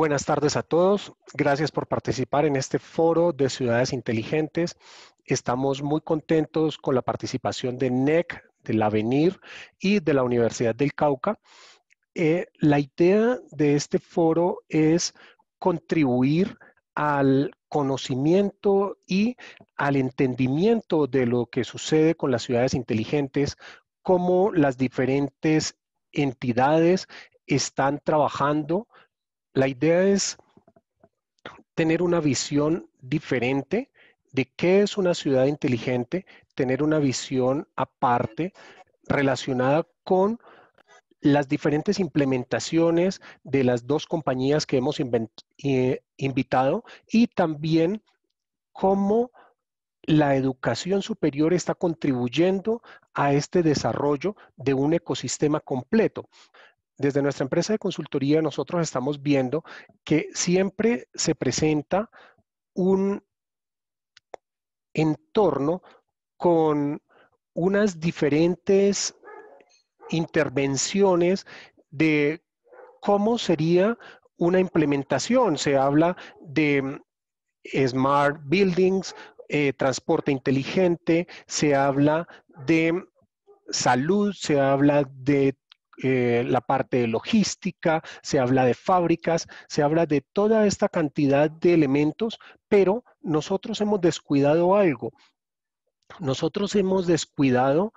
Buenas tardes a todos. Gracias por participar en este foro de ciudades inteligentes. Estamos muy contentos con la participación de NEC, del Avenir y de la Universidad del Cauca. La idea de este foro es contribuir al conocimiento y al entendimiento de lo que sucede con las ciudades inteligentes, cómo las diferentes entidades están trabajando. La idea es tener una visión diferente de qué es una ciudad inteligente, tener una visión aparte relacionada con las diferentes implementaciones de las dos compañías que hemos invitado y también cómo la educación superior está contribuyendo a este desarrollo de un ecosistema completo. Desde nuestra empresa de consultoría nosotros estamos viendo que siempre se presenta un entorno con unas diferentes intervenciones de cómo sería una implementación. Se habla de smart buildings, transporte inteligente, se habla de salud, se habla de la parte de logística, se habla de fábricas, se habla de toda esta cantidad de elementos, pero nosotros hemos descuidado algo. Nosotros hemos descuidado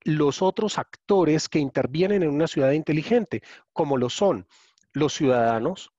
los otros actores que intervienen en una ciudad inteligente, como lo son los ciudadanos,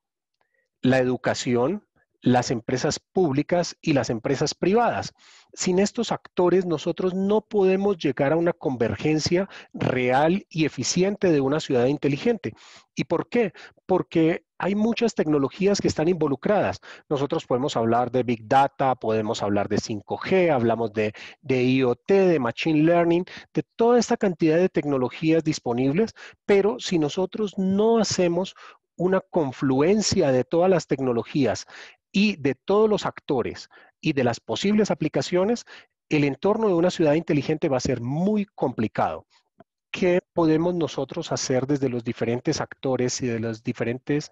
la educación, las empresas públicas y las empresas privadas. Sin estos actores, nosotros no podemos llegar a una convergencia real y eficiente de una ciudad inteligente. ¿Y por qué? Porque hay muchas tecnologías que están involucradas. Nosotros podemos hablar de Big Data, podemos hablar de 5G, hablamos de IoT, de Machine Learning, de toda esta cantidad de tecnologías disponibles, pero si nosotros no hacemos una confluencia de todas las tecnologías y de todos los actores y de las posibles aplicaciones, el entorno de una ciudad inteligente va a ser muy complicado. ¿Qué podemos nosotros hacer desde los diferentes actores y de las diferentes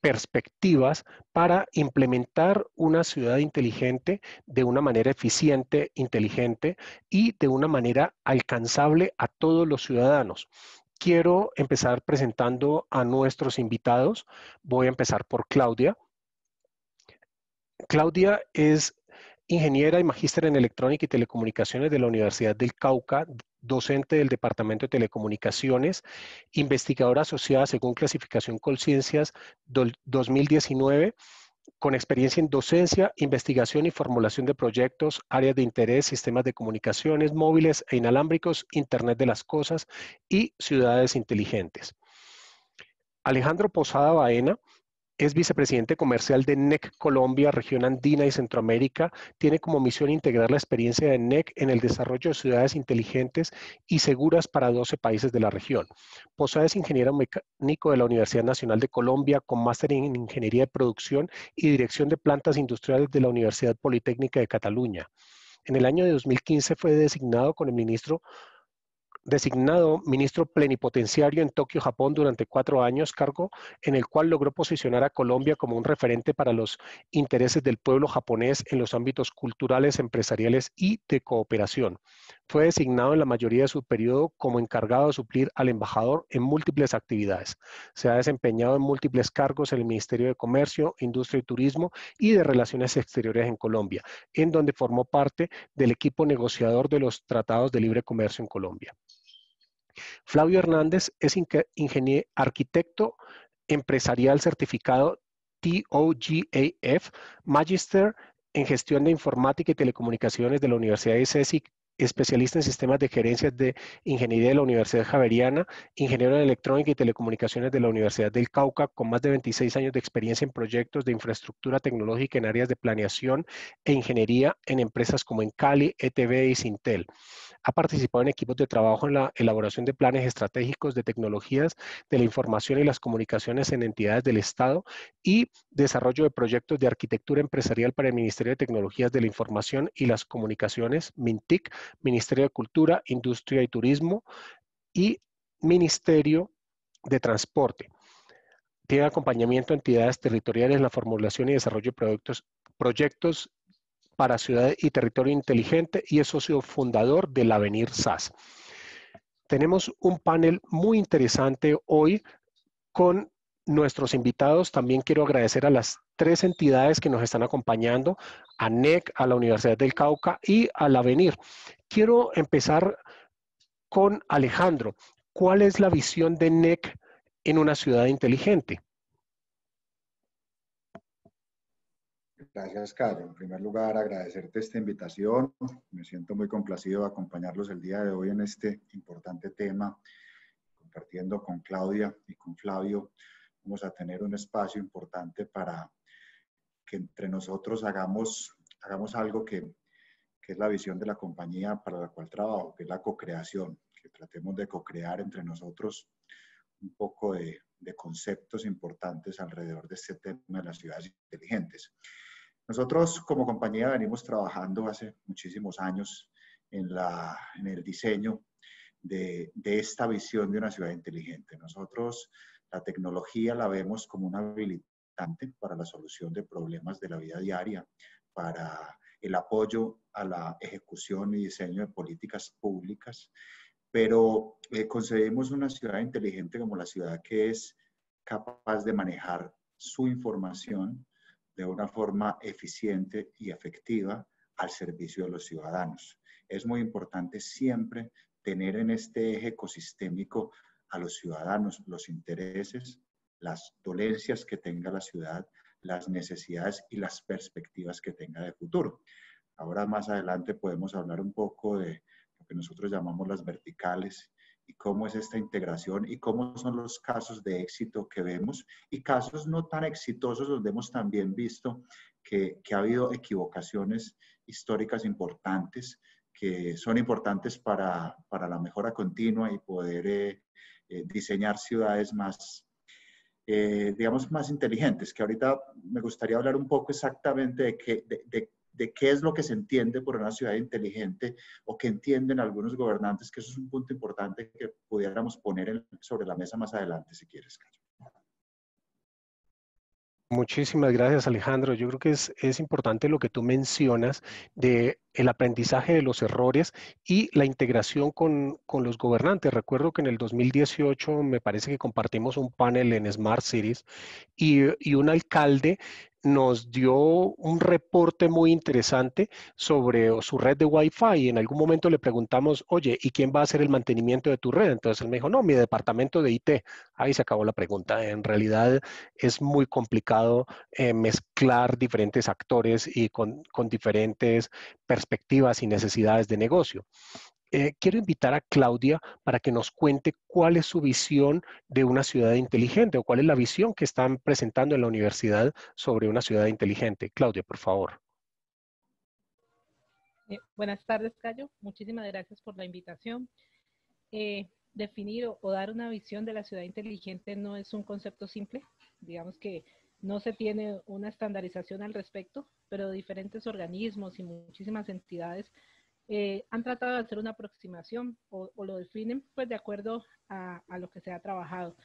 perspectivas para implementar una ciudad inteligente de una manera eficiente, inteligente y de una manera alcanzable a todos los ciudadanos? Quiero empezar presentando a nuestros invitados. Voy a empezar por Claudia. Claudia es ingeniera y magíster en electrónica y telecomunicaciones de la Universidad del Cauca, docente del Departamento de Telecomunicaciones, investigadora asociada según clasificación Colciencias 2019, con experiencia en docencia, investigación y formulación de proyectos, áreas de interés, sistemas de comunicaciones móviles e inalámbricos, Internet de las Cosas y ciudades inteligentes. Alejandro Posada Baena es vicepresidente comercial de NEC Colombia, región andina y Centroamérica. Tiene como misión integrar la experiencia de NEC en el desarrollo de ciudades inteligentes y seguras para 12 países de la región. Posada es ingeniero mecánico de la Universidad Nacional de Colombia, con máster en Ingeniería de Producción y Dirección de Plantas Industriales de la Universidad Politécnica de Cataluña. En el año de 2015 fue designado ministro plenipotenciario en Tokio, Japón, durante 4 años, cargo en el cual logró posicionar a Colombia como un referente para los intereses del pueblo japonés en los ámbitos culturales, empresariales y de cooperación. Fue designado en la mayoría de su periodo como encargado de suplir al embajador en múltiples actividades. Se ha desempeñado en múltiples cargos en el Ministerio de Comercio, Industria y Turismo y de Relaciones Exteriores en Colombia, en donde formó parte del equipo negociador de los tratados de libre comercio en Colombia. Flavio Hernández es arquitecto empresarial certificado TOGAF, Magister en Gestión de Informática y Telecomunicaciones de la Universidad de CESIC, especialista en sistemas de gerencias de ingeniería de la Universidad Javeriana, ingeniero en electrónica y telecomunicaciones de la Universidad del Cauca, con más de 26 años de experiencia en proyectos de infraestructura tecnológica en áreas de planeación e ingeniería en empresas como Encali, ETV y Sintel. Ha participado en equipos de trabajo en la elaboración de planes estratégicos de tecnologías de la información y las comunicaciones en entidades del Estado y desarrollo de proyectos de arquitectura empresarial para el Ministerio de Tecnologías de la Información y las Comunicaciones, MINTIC, Ministerio de Cultura, Industria y Turismo y Ministerio de Transporte. tiene acompañamiento a entidades territoriales en la formulación y desarrollo de proyectos para ciudad y territorio inteligente y es socio fundador del Avenir SAS. Tenemos un panel muy interesante hoy con nuestros invitados. También quiero agradecer a las tres entidades que nos están acompañando, a NEC, a la Universidad del Cauca y al Avenir. Quiero empezar con Alejandro. ¿Cuál es la visión de NEC en una ciudad inteligente? Gracias, Cayo. En primer lugar, agradecerte esta invitación. Me siento muy complacido de acompañarlos el día de hoy en este importante tema, compartiendo con Claudia y con Flavio. Vamos a tener un espacio importante para que entre nosotros hagamos algo que es la visión de la compañía para la cual trabajo, que es la co-creación, que tratemos de co-crear entre nosotros un poco de conceptos importantes alrededor de este tema de las ciudades inteligentes. Nosotros como compañía venimos trabajando hace muchísimos años en el diseño de esta visión de una ciudad inteligente. Nosotros la tecnología la vemos como un habilitante para la solución de problemas de la vida diaria, para el apoyo a la ejecución y diseño de políticas públicas, pero concebimos una ciudad inteligente como la ciudad que es capaz de manejar su información de una forma eficiente y efectiva al servicio de los ciudadanos. Es muy importante siempre tener en este eje ecosistémico a los ciudadanos, los intereses, las dolencias que tenga la ciudad, las necesidades y las perspectivas que tenga de futuro. Ahora más adelante podemos hablar un poco de lo que nosotros llamamos las verticales y cómo es esta integración y cómo son los casos de éxito que vemos y casos no tan exitosos donde hemos también visto que ha habido equivocaciones históricas importantes que son importantes para la mejora continua y poder diseñar ciudades más, digamos, más inteligentes, que ahorita me gustaría hablar un poco exactamente de qué es lo que se entiende por una ciudad inteligente o qué entienden algunos gobernantes, que eso es un punto importante que pudiéramos poner sobre la mesa más adelante, si quieres, Carlos. Muchísimas gracias, Alejandro. Yo creo que es importante lo que tú mencionas de el aprendizaje de los errores y la integración con los gobernantes. Recuerdo que en el 2018 me parece que compartimos un panel en Smart Cities y un alcalde nos dio un reporte muy interesante sobre su red de Wi-Fi y en algún momento le preguntamos, oye, ¿y quién va a hacer el mantenimiento de tu red? Entonces él me dijo, no, mi departamento de IT. Ahí se acabó la pregunta. En realidad es muy complicado mezclar diferentes actores y con diferentes perspectivas y necesidades de negocio. Quiero invitar a Claudia para que nos cuente cuál es su visión de una ciudad inteligente o cuál es la visión que están presentando en la universidad sobre una ciudad inteligente. Claudia, por favor. Buenas tardes, Cayo. Muchísimas gracias por la invitación. Definir o dar una visión de la ciudad inteligente no es un concepto simple. Digamos que no se tiene una estandarización al respecto, pero diferentes organismos y muchísimas entidades han tratado de hacer una aproximación o lo definen pues de acuerdo a lo que se ha trabajado.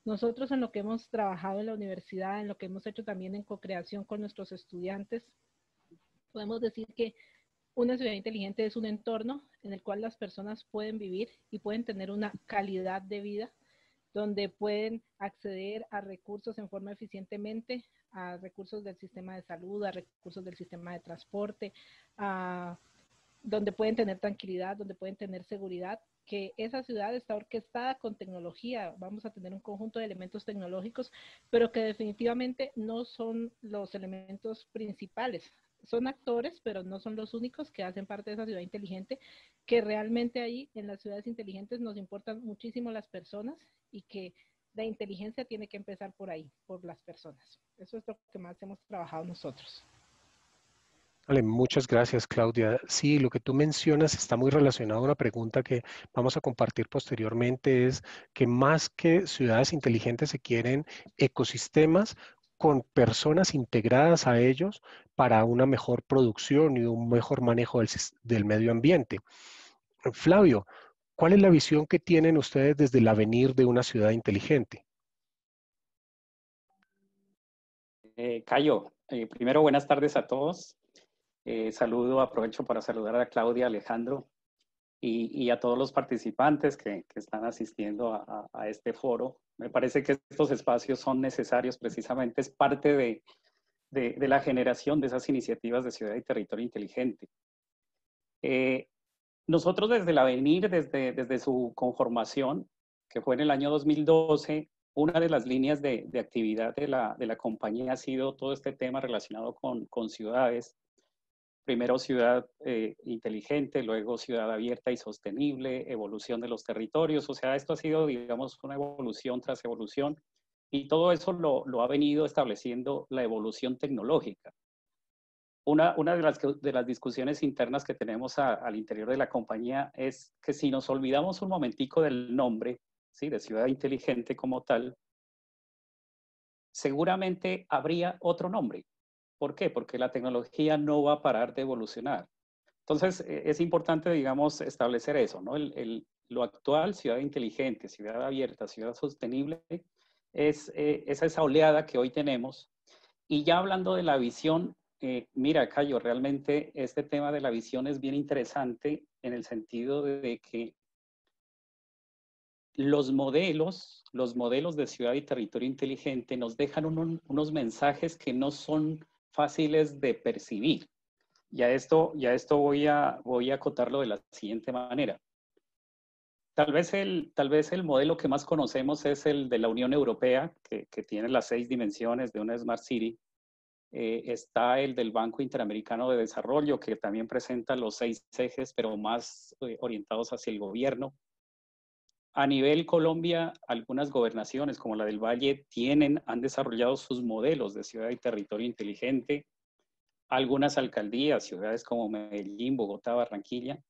Nosotros en lo que hemos trabajado en la universidad, en lo que hemos hecho también en co-creación con nuestros estudiantes, podemos decir que una ciudad inteligente es un entorno en el cual las personas pueden vivir y pueden tener una calidad de vida, donde pueden acceder a recursos en forma eficientemente, a recursos del sistema de salud, a recursos del sistema de transporte, donde pueden tener tranquilidad, donde pueden tener seguridad, que esa ciudad está orquestada con tecnología. Vamos a tener un conjunto de elementos tecnológicos, pero que definitivamente no son los elementos principales. Son actores, pero no son los únicos que hacen parte de esa ciudad inteligente, que realmente ahí en las ciudades inteligentes nos importan muchísimo las personas y que la inteligencia tiene que empezar por ahí, por las personas. Eso es lo que más hemos trabajado nosotros. Vale, muchas gracias, Claudia. Sí, lo que tú mencionas está muy relacionado a una pregunta que vamos a compartir posteriormente, es que más que ciudades inteligentes se quieren ecosistemas con personas integradas a ellos para una mejor producción y un mejor manejo del medio ambiente. Flavio, ¿cuál es la visión que tienen ustedes desde el avenir de una ciudad inteligente? Cayo, primero buenas tardes a todos. Aprovecho para saludar a Claudia, Alejandro y a todos los participantes que están asistiendo a este foro. Me parece que estos espacios son necesarios, precisamente es parte de la generación de esas iniciativas de ciudad y territorio inteligente. Nosotros desde el Avenir, desde su conformación, que fue en el año 2012, una de las líneas de actividad de la compañía ha sido todo este tema relacionado con ciudades. Primero ciudad inteligente, luego ciudad abierta y sostenible, evolución de los territorios. O sea, esto ha sido, digamos, una evolución tras evolución y todo eso lo ha venido estableciendo la evolución tecnológica. Una de las discusiones internas que tenemos al interior de la compañía es que si nos olvidamos un momentico del nombre, ¿sí?, de ciudad inteligente como tal, seguramente habría otro nombre. ¿Por qué? Porque la tecnología no va a parar de evolucionar. Entonces, es importante, digamos, establecer eso, ¿no? Lo actual, ciudad inteligente, ciudad abierta, ciudad sostenible, es esa oleada que hoy tenemos. Y ya hablando de la visión, mira, Cayo, realmente este tema de la visión es bien interesante en el sentido de que los modelos de ciudad y territorio inteligente nos dejan unos mensajes que no son fáciles de percibir. Y a esto voy a acotarlo de la siguiente manera. Tal vez el modelo que más conocemos es el de la Unión Europea, que tiene las 6 dimensiones de una Smart City. Está el del Banco Interamericano de Desarrollo, que también presenta los 6 ejes, pero más orientados hacia el gobierno. A nivel Colombia, algunas gobernaciones, como la del Valle, han desarrollado sus modelos de ciudad y territorio inteligente. Algunas alcaldías, ciudades como Medellín, Bogotá, Barranquilla.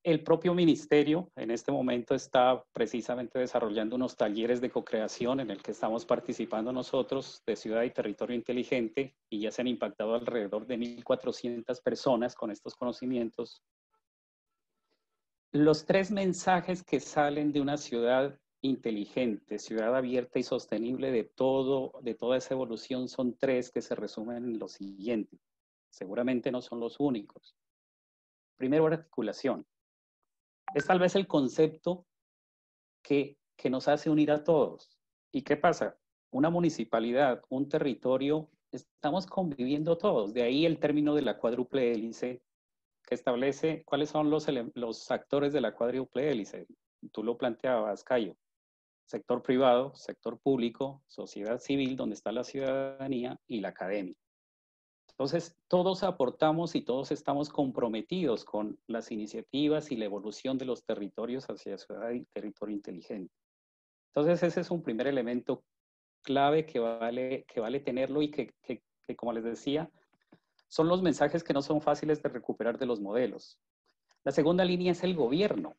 El propio ministerio en este momento está precisamente desarrollando unos talleres de co-creación en el que estamos participando nosotros de ciudad y territorio inteligente y ya se han impactado alrededor de 1.400 personas con estos conocimientos. Los 3 mensajes que salen de una ciudad inteligente, ciudad abierta y sostenible de toda esa evolución son 3 que se resumen en lo siguiente. Seguramente no son los únicos. Primero, articulación. Es tal vez el concepto que nos hace unir a todos. ¿Y qué pasa? Una municipalidad, un territorio, estamos conviviendo todos. De ahí el término de la cuádruple hélice, que establece cuáles son los actores de la cuádruple hélice. Tú lo planteabas, Cayo. Sector privado, sector público, sociedad civil, donde está la ciudadanía, y la academia. Entonces, todos aportamos y todos estamos comprometidos con las iniciativas y la evolución de los territorios hacia ciudad y territorio inteligente. Entonces, ese es un primer elemento clave que vale tenerlo y que, como les decía, son los mensajes que no son fáciles de recuperar de los modelos. La segunda línea es el gobierno.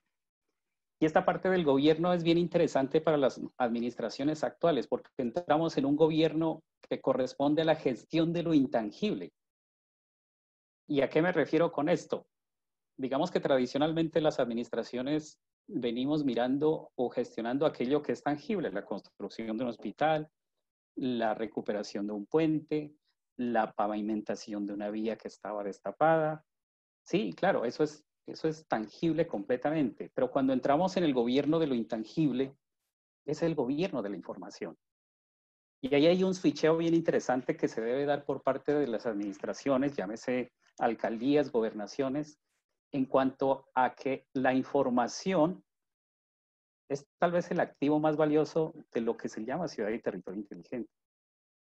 Y esta parte del gobierno es bien interesante para las administraciones actuales, porque entramos en un gobierno que corresponde a la gestión de lo intangible. ¿Y a qué me refiero con esto? Digamos que tradicionalmente las administraciones venimos mirando o gestionando aquello que es tangible, la construcción de un hospital, la recuperación de un puente, la pavimentación de una vía que estaba destapada. Sí, claro, eso es tangible completamente, pero cuando entramos en el gobierno de lo intangible, es el gobierno de la información. Y ahí hay un switcheo bien interesante que se debe dar por parte de las administraciones, llámese alcaldías, gobernaciones, en cuanto a que la información es tal vez el activo más valioso de lo que se llama ciudad y territorio inteligente.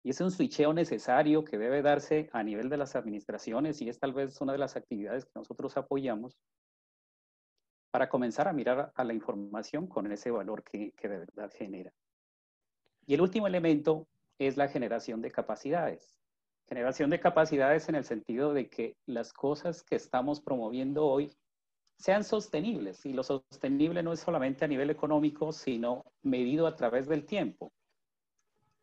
Y es un switcheo necesario que debe darse a nivel de las administraciones y es tal vez una de las actividades que nosotros apoyamos para comenzar a mirar a la información con ese valor que de verdad genera. Y el último elemento es la generación de capacidades. Generación de capacidades en el sentido de que las cosas que estamos promoviendo hoy sean sostenibles. Y lo sostenible no es solamente a nivel económico, sino medido a través del tiempo.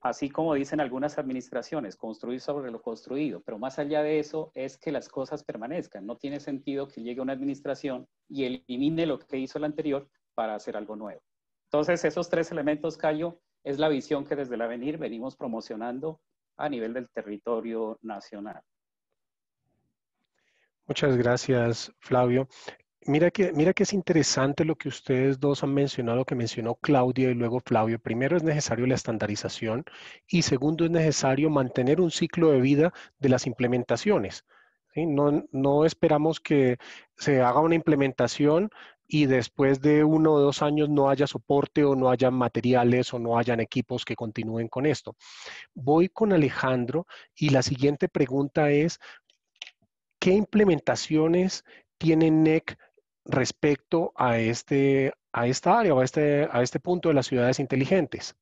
Así como dicen algunas administraciones, construir sobre lo construido. Pero más allá de eso es que las cosas permanezcan. No tiene sentido que llegue una administración y elimine lo que hizo la anterior para hacer algo nuevo. Entonces, esos 3 elementos, Cayo, es la visión que desde el Avenir venimos promocionando a nivel del territorio nacional. Muchas gracias, Flavio. Mira que es interesante lo que ustedes dos han mencionado, que mencionó Claudia y luego Flavio. Primero, es necesario la estandarización y segundo, es necesario mantener un ciclo de vida de las implementaciones. ¿Sí? No esperamos que se haga una implementación y después de 1 o 2 años no haya soporte o no haya materiales o no hayan equipos que continúen con esto. Voy con Alejandro y la siguiente pregunta es, ¿qué implementaciones tiene NEC respecto a esta área o a este punto de las ciudades inteligentes?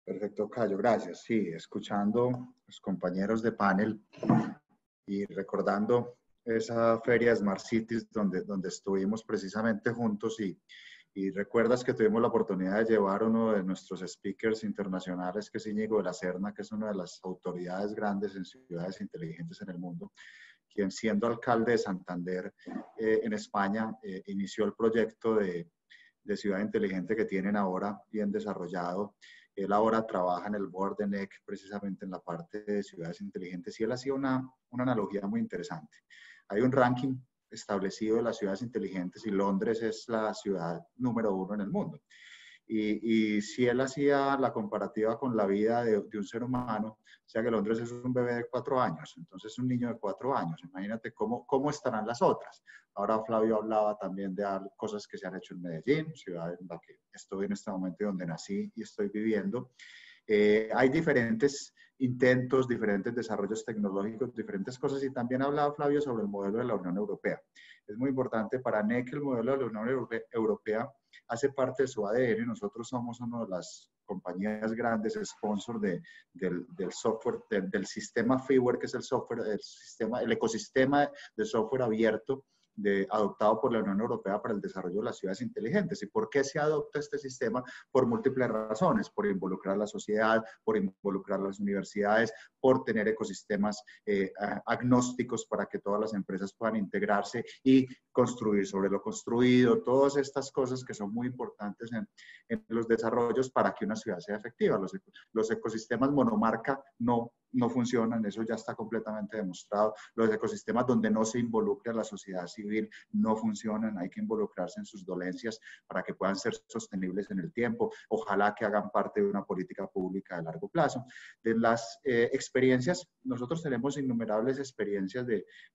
Perfecto, Cayo, gracias. Sí, escuchando a los compañeros de panel y recordando esa feria Smart Cities donde estuvimos precisamente juntos y recuerdas que tuvimos la oportunidad de llevar uno de nuestros speakers internacionales, que es Íñigo de la Serna, que es una de las autoridades grandes en ciudades inteligentes en el mundo, quien siendo alcalde de Santander en España, inició el proyecto de ciudad inteligente que tienen ahora bien desarrollado. Él ahora trabaja en el board de NEC precisamente en la parte de ciudades inteligentes y él hacía una analogía muy interesante. Hay un ranking establecido de las ciudades inteligentes y Londres es la ciudad número 1 en el mundo. Y si él hacía la comparativa con la vida de un ser humano, o sea que Londres es un bebé de 4 años, entonces es un niño de 4 años. Imagínate cómo estarán las otras. Ahora Flavio hablaba también de cosas que se han hecho en Medellín, ciudad en la que estoy en este momento y donde nací y estoy viviendo. Hay diferentes intentos, diferentes desarrollos tecnológicos, diferentes cosas, y también hablaba Flavio sobre el modelo de la Unión Europea. Es muy importante para NEC el modelo de la Unión Europea hace parte de su ADN. Nosotros somos una de las compañías grandes sponsor del software, del sistema freeware, que es el software, el ecosistema de software abierto adoptado por la Unión Europea para el desarrollo de las ciudades inteligentes. ¿Y por qué se adopta este sistema? Por múltiples razones, por involucrar a la sociedad, por involucrar a las universidades, por tener ecosistemas agnósticos para que todas las empresas puedan integrarse y construir sobre lo construido, todas estas cosas que son muy importantes en los desarrollos para que una ciudad sea efectiva. Los ecosistemas monomarca no funcionan, eso ya está completamente demostrado. Los ecosistemas donde no se involucra la sociedad civil no funcionan, hay que involucrarse en sus dolencias para que puedan ser sostenibles en el tiempo. Ojalá que hagan parte de una política pública de largo plazo. De las experiencias, nosotros tenemos innumerables experiencias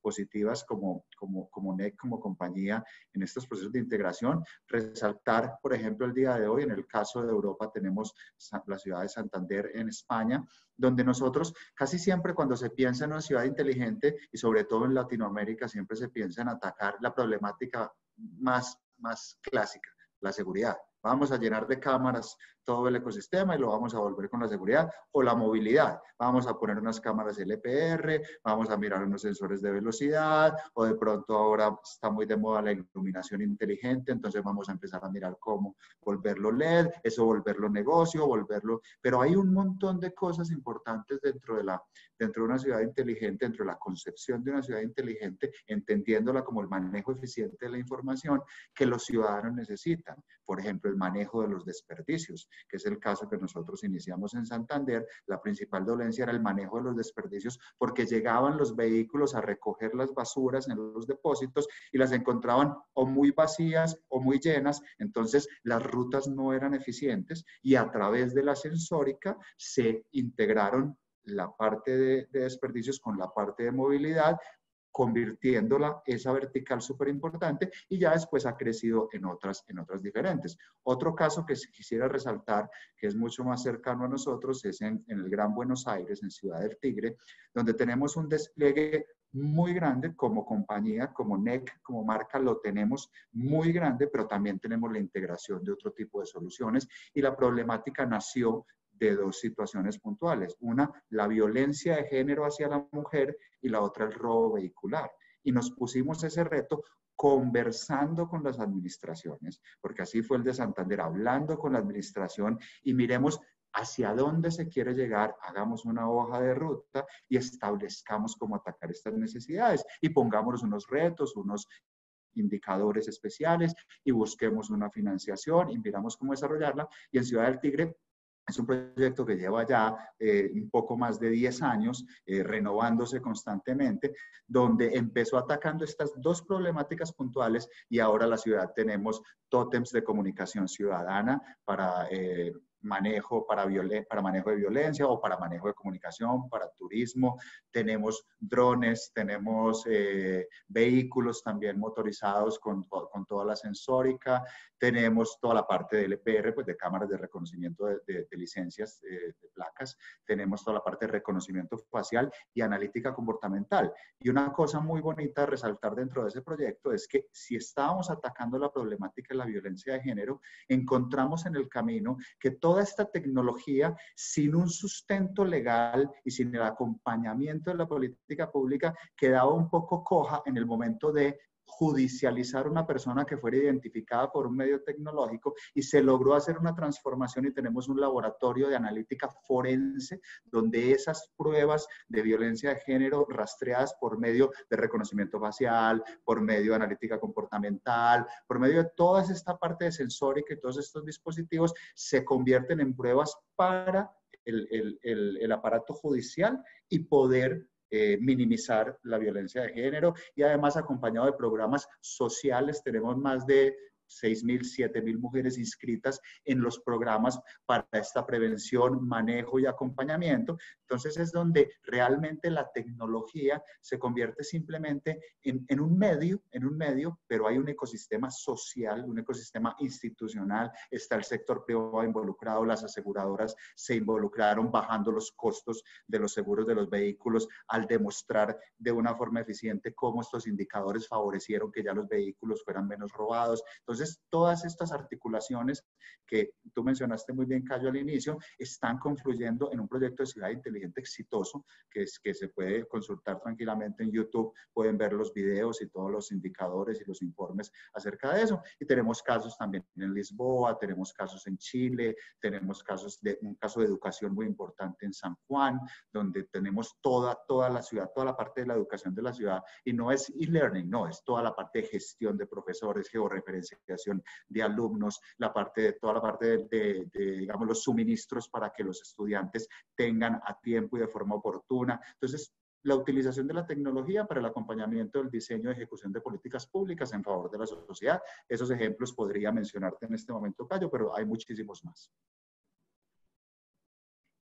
positivas como NEC, como compañía en estos procesos de integración. Resaltar, por ejemplo, el día de hoy, en el caso de Europa, tenemos la ciudad de Santander en España, donde nosotros casi siempre cuando se piensa en una ciudad inteligente, y sobre todo en Latinoamérica, siempre se piensa en atacar la problemática más clásica, la seguridad. Vamos a llenar de cámaras todo el ecosistema y lo vamos a volver con la seguridad, o la movilidad. Vamos a poner unas cámaras LPR, vamos a mirar unos sensores de velocidad, o de pronto ahora está muy de moda la iluminación inteligente, entonces vamos a empezar a mirar cómo volverlo LED, eso volverlo negocio, pero hay un montón de cosas importantes dentro de una ciudad inteligente, dentro de la concepción de una ciudad inteligente, entendiéndola como el manejo eficiente de la información que los ciudadanos necesitan. Por ejemplo, el manejo de los desperdicios, que es el caso que nosotros iniciamos en Santander. La principal dolencia era el manejo de los desperdicios porque llegaban los vehículos a recoger las basuras en los depósitos y las encontraban o muy vacías o muy llenas, entonces las rutas no eran eficientes y a través de la sensórica se integraron la parte de desperdicios con la parte de movilidad, convirtiéndola esa vertical súper importante, y ya después ha crecido en otras diferentes. Otro caso que quisiera resaltar, que es mucho más cercano a nosotros, es en el Gran Buenos Aires, en Ciudad del Tigre, donde tenemos un despliegue muy grande como compañía, como NEC, como marca, lo tenemos muy grande, pero también tenemos la integración de otro tipo de soluciones, y la problemática nació de dos situaciones puntuales. Una, la violencia de género hacia la mujer, y la otra, el robo vehicular. Y nos pusimos ese reto conversando con las administraciones, porque así fue el de Santander, hablando con la administración y miremos hacia dónde se quiere llegar, hagamos una hoja de ruta y establezcamos cómo atacar estas necesidades y pongámonos unos retos, unos indicadores especiales y busquemos una financiación y miramos cómo desarrollarla. Y en Ciudad del Tigre Es un proyecto que lleva ya un poco más de 10 años, renovándose constantemente, donde empezó atacando estas dos problemáticas puntuales y ahora la ciudad tenemos tótems de comunicación ciudadana para manejo, para manejo de violencia o para manejo de comunicación, para turismo. Tenemos drones, tenemos vehículos también motorizados con toda la sensórica. Tenemos toda la parte del EPR, pues de cámaras de reconocimiento de licencias de placas. Tenemos toda la parte de reconocimiento facial y analítica comportamental. Y una cosa muy bonita a resaltar dentro de ese proyecto es que si estábamos atacando la problemática de la violencia de género, encontramos en el camino que toda esta tecnología, sin un sustento legal y sin el acompañamiento de la política pública, quedaba un poco coja en el momento de judicializar una persona que fuera identificada por un medio tecnológico, y se logró hacer una transformación y tenemos un laboratorio de analítica forense donde esas pruebas de violencia de género rastreadas por medio de reconocimiento facial, por medio de analítica comportamental, por medio de toda esta parte de sensórica y todos estos dispositivos se convierten en pruebas para el aparato judicial y poder minimizar la violencia de género, y además acompañado de programas sociales. Tenemos más de 6.000, 7.000 mujeres inscritas en los programas para esta prevención, manejo y acompañamiento. Entonces es donde realmente la tecnología se convierte simplemente en un medio, pero hay un ecosistema social, un ecosistema institucional. Está el sector privado involucrado, las aseguradoras se involucraron bajando los costos de los seguros de los vehículos al demostrar de una forma eficiente cómo estos indicadores favorecieron que ya los vehículos fueran menos robados. Entonces, todas estas articulaciones que tú mencionaste muy bien, Cayo, al inicio, están confluyendo en un proyecto de ciudad inteligente exitoso que se puede consultar tranquilamente en YouTube. Pueden ver los videos y todos los indicadores y los informes acerca de eso. Y tenemos casos también en Lisboa, tenemos casos en Chile, tenemos un caso de educación muy importante en San Juan, donde tenemos toda la ciudad, toda la parte de la educación de la ciudad, y no es e-learning, no, es toda la parte de gestión de profesores, georreferenciación de alumnos, toda la parte de, digamos, los suministros para que los estudiantes tengan a tiempo y de forma oportuna. Entonces, la utilización de la tecnología para el acompañamiento del diseño y ejecución de políticas públicas en favor de la sociedad. Esos ejemplos podría mencionarte en este momento, Cayo, pero hay muchísimos más.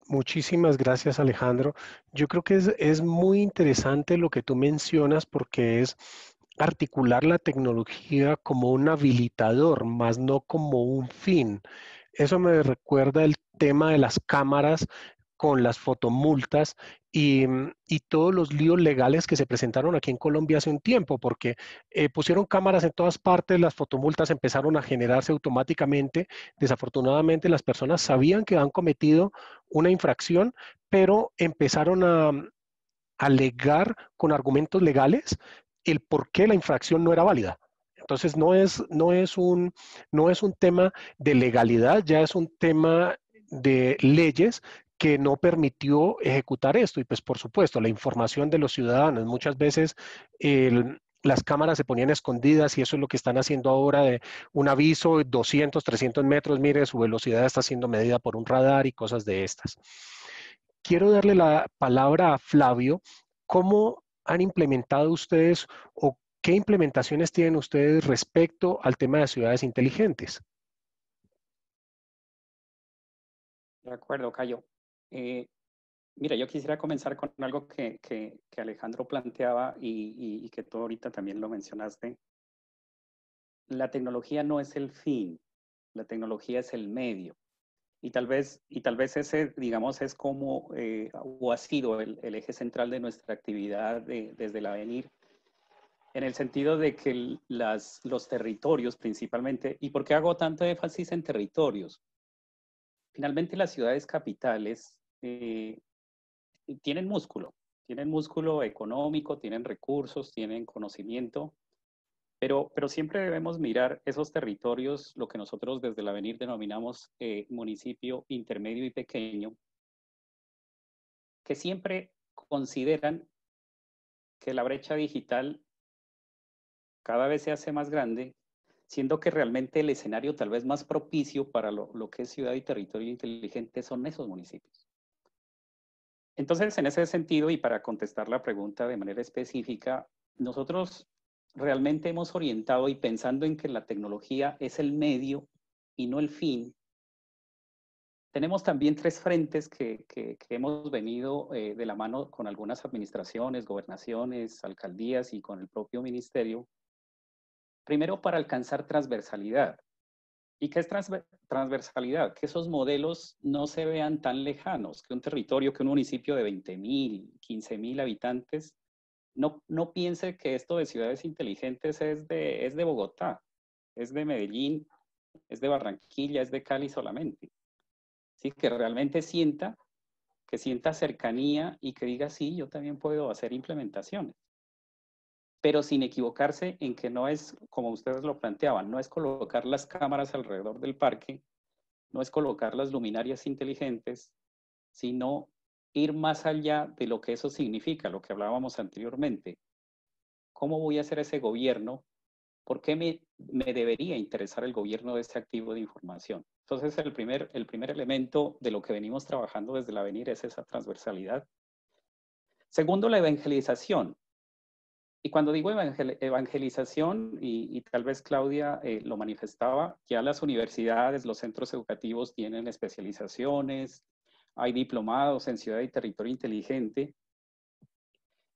Muchísimas gracias, Alejandro. Yo creo que es muy interesante lo que tú mencionas, porque es articular la tecnología como un habilitador, más no como un fin. Eso me recuerda el tema de las cámaras con las fotomultas y todos los líos legales que se presentaron aquí en Colombia hace un tiempo, porque pusieron cámaras en todas partes, las fotomultas empezaron a generarse automáticamente. Desafortunadamente, las personas sabían que han cometido una infracción, pero empezaron a alegar con argumentos legales el por qué la infracción no era válida. Entonces no es un tema de legalidad, ya es un tema de leyes que no permitió ejecutar esto. Y pues por supuesto, la información de los ciudadanos, muchas veces las cámaras se ponían escondidas, y eso es lo que están haciendo ahora, de un aviso, 200, 300 metros, mire, su velocidad está siendo medida por un radar y cosas de estas. Quiero darle la palabra a Flavio. ¿Cómo han implementado ustedes o qué implementaciones tienen ustedes respecto al tema de ciudades inteligentes? De acuerdo, Cayo. Mira, yo quisiera comenzar con algo que Alejandro planteaba y que tú ahorita también lo mencionaste. La tecnología no es el fin, la tecnología es el medio. Y tal vez ese, digamos, es como, o ha sido el eje central de nuestra actividad desde el Avenir, en el sentido de que los territorios principalmente, ¿y por qué hago tanto énfasis en territorios? Finalmente las ciudades capitales tienen músculo económico, tienen recursos, tienen conocimiento, pero siempre debemos mirar esos territorios, lo que nosotros desde el Avenir denominamos municipio intermedio y pequeño, que siempre consideran que la brecha digital cada vez se hace más grande siendo que realmente el escenario tal vez más propicio para lo que es ciudad y territorio inteligente son esos municipios. Entonces, en ese sentido, y para contestar la pregunta de manera específica, nosotros realmente hemos orientado y pensando en que la tecnología es el medio y no el fin, tenemos también tres frentes que hemos venido de la mano con algunas administraciones, gobernaciones, alcaldías y con el propio ministerio. Primero, para alcanzar transversalidad. ¿Y qué es transversalidad? Que esos modelos no se vean tan lejanos, que un territorio, que un municipio de 20.000, 15.000 habitantes, no piense que esto de ciudades inteligentes es de Bogotá, es de Medellín, es de Barranquilla, es de Cali solamente. ¿Sí? Que realmente sienta cercanía y que diga, sí, yo también puedo hacer implementaciones. Pero sin equivocarse en que no es, como ustedes lo planteaban, no es colocar las cámaras alrededor del parque, no es colocar las luminarias inteligentes, sino ir más allá de lo que eso significa, lo que hablábamos anteriormente. ¿Cómo voy a hacer ese gobierno? ¿Por qué me debería interesar el gobierno de ese activo de información? Entonces, el primer elemento de lo que venimos trabajando desde el Avenir es esa transversalidad. Segundo, la evangelización. Y cuando digo evangelización, y tal vez Claudia lo manifestaba, ya las universidades, los centros educativos tienen especializaciones, hay diplomados en ciudad y territorio inteligente,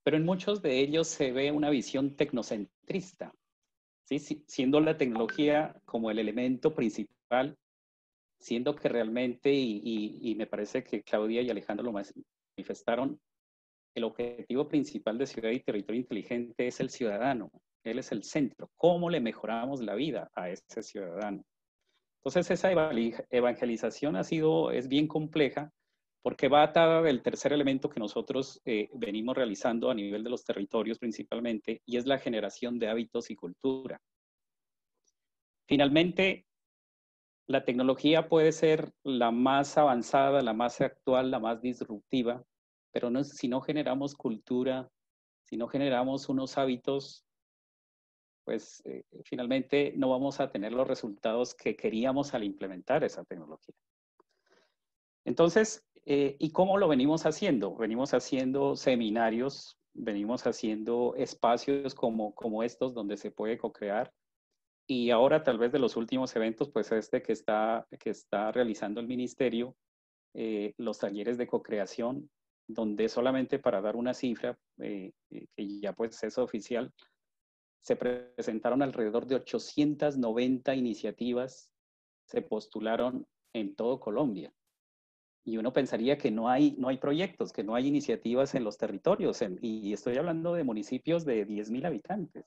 pero en muchos de ellos se ve una visión tecnocentrista, ¿sí? Siendo la tecnología como el elemento principal, siendo que realmente, y me parece que Claudia y Alejandro lo manifestaron, el objetivo principal de Ciudad y Territorio Inteligente es el ciudadano. Él es el centro. ¿Cómo le mejoramos la vida a ese ciudadano? Entonces, esa evangelización es bien compleja porque va atada del tercer elemento que nosotros venimos realizando a nivel de los territorios principalmente, y es la generación de hábitos y cultura. Finalmente, la tecnología puede ser la más avanzada, la más actual, la más disruptiva, pero si no generamos cultura, si no generamos unos hábitos, pues finalmente no vamos a tener los resultados que queríamos al implementar esa tecnología. Entonces, ¿y cómo lo venimos haciendo? Venimos haciendo seminarios, venimos haciendo espacios como estos donde se puede co-crear. Y ahora, tal vez de los últimos eventos, pues que está realizando el ministerio, los talleres de co-creación, donde solamente para dar una cifra, que ya pues es oficial, se presentaron alrededor de 890 iniciativas, se postularon en todo Colombia. Y uno pensaría que no hay proyectos, que no hay iniciativas en los territorios, y estoy hablando de municipios de 10.000 habitantes.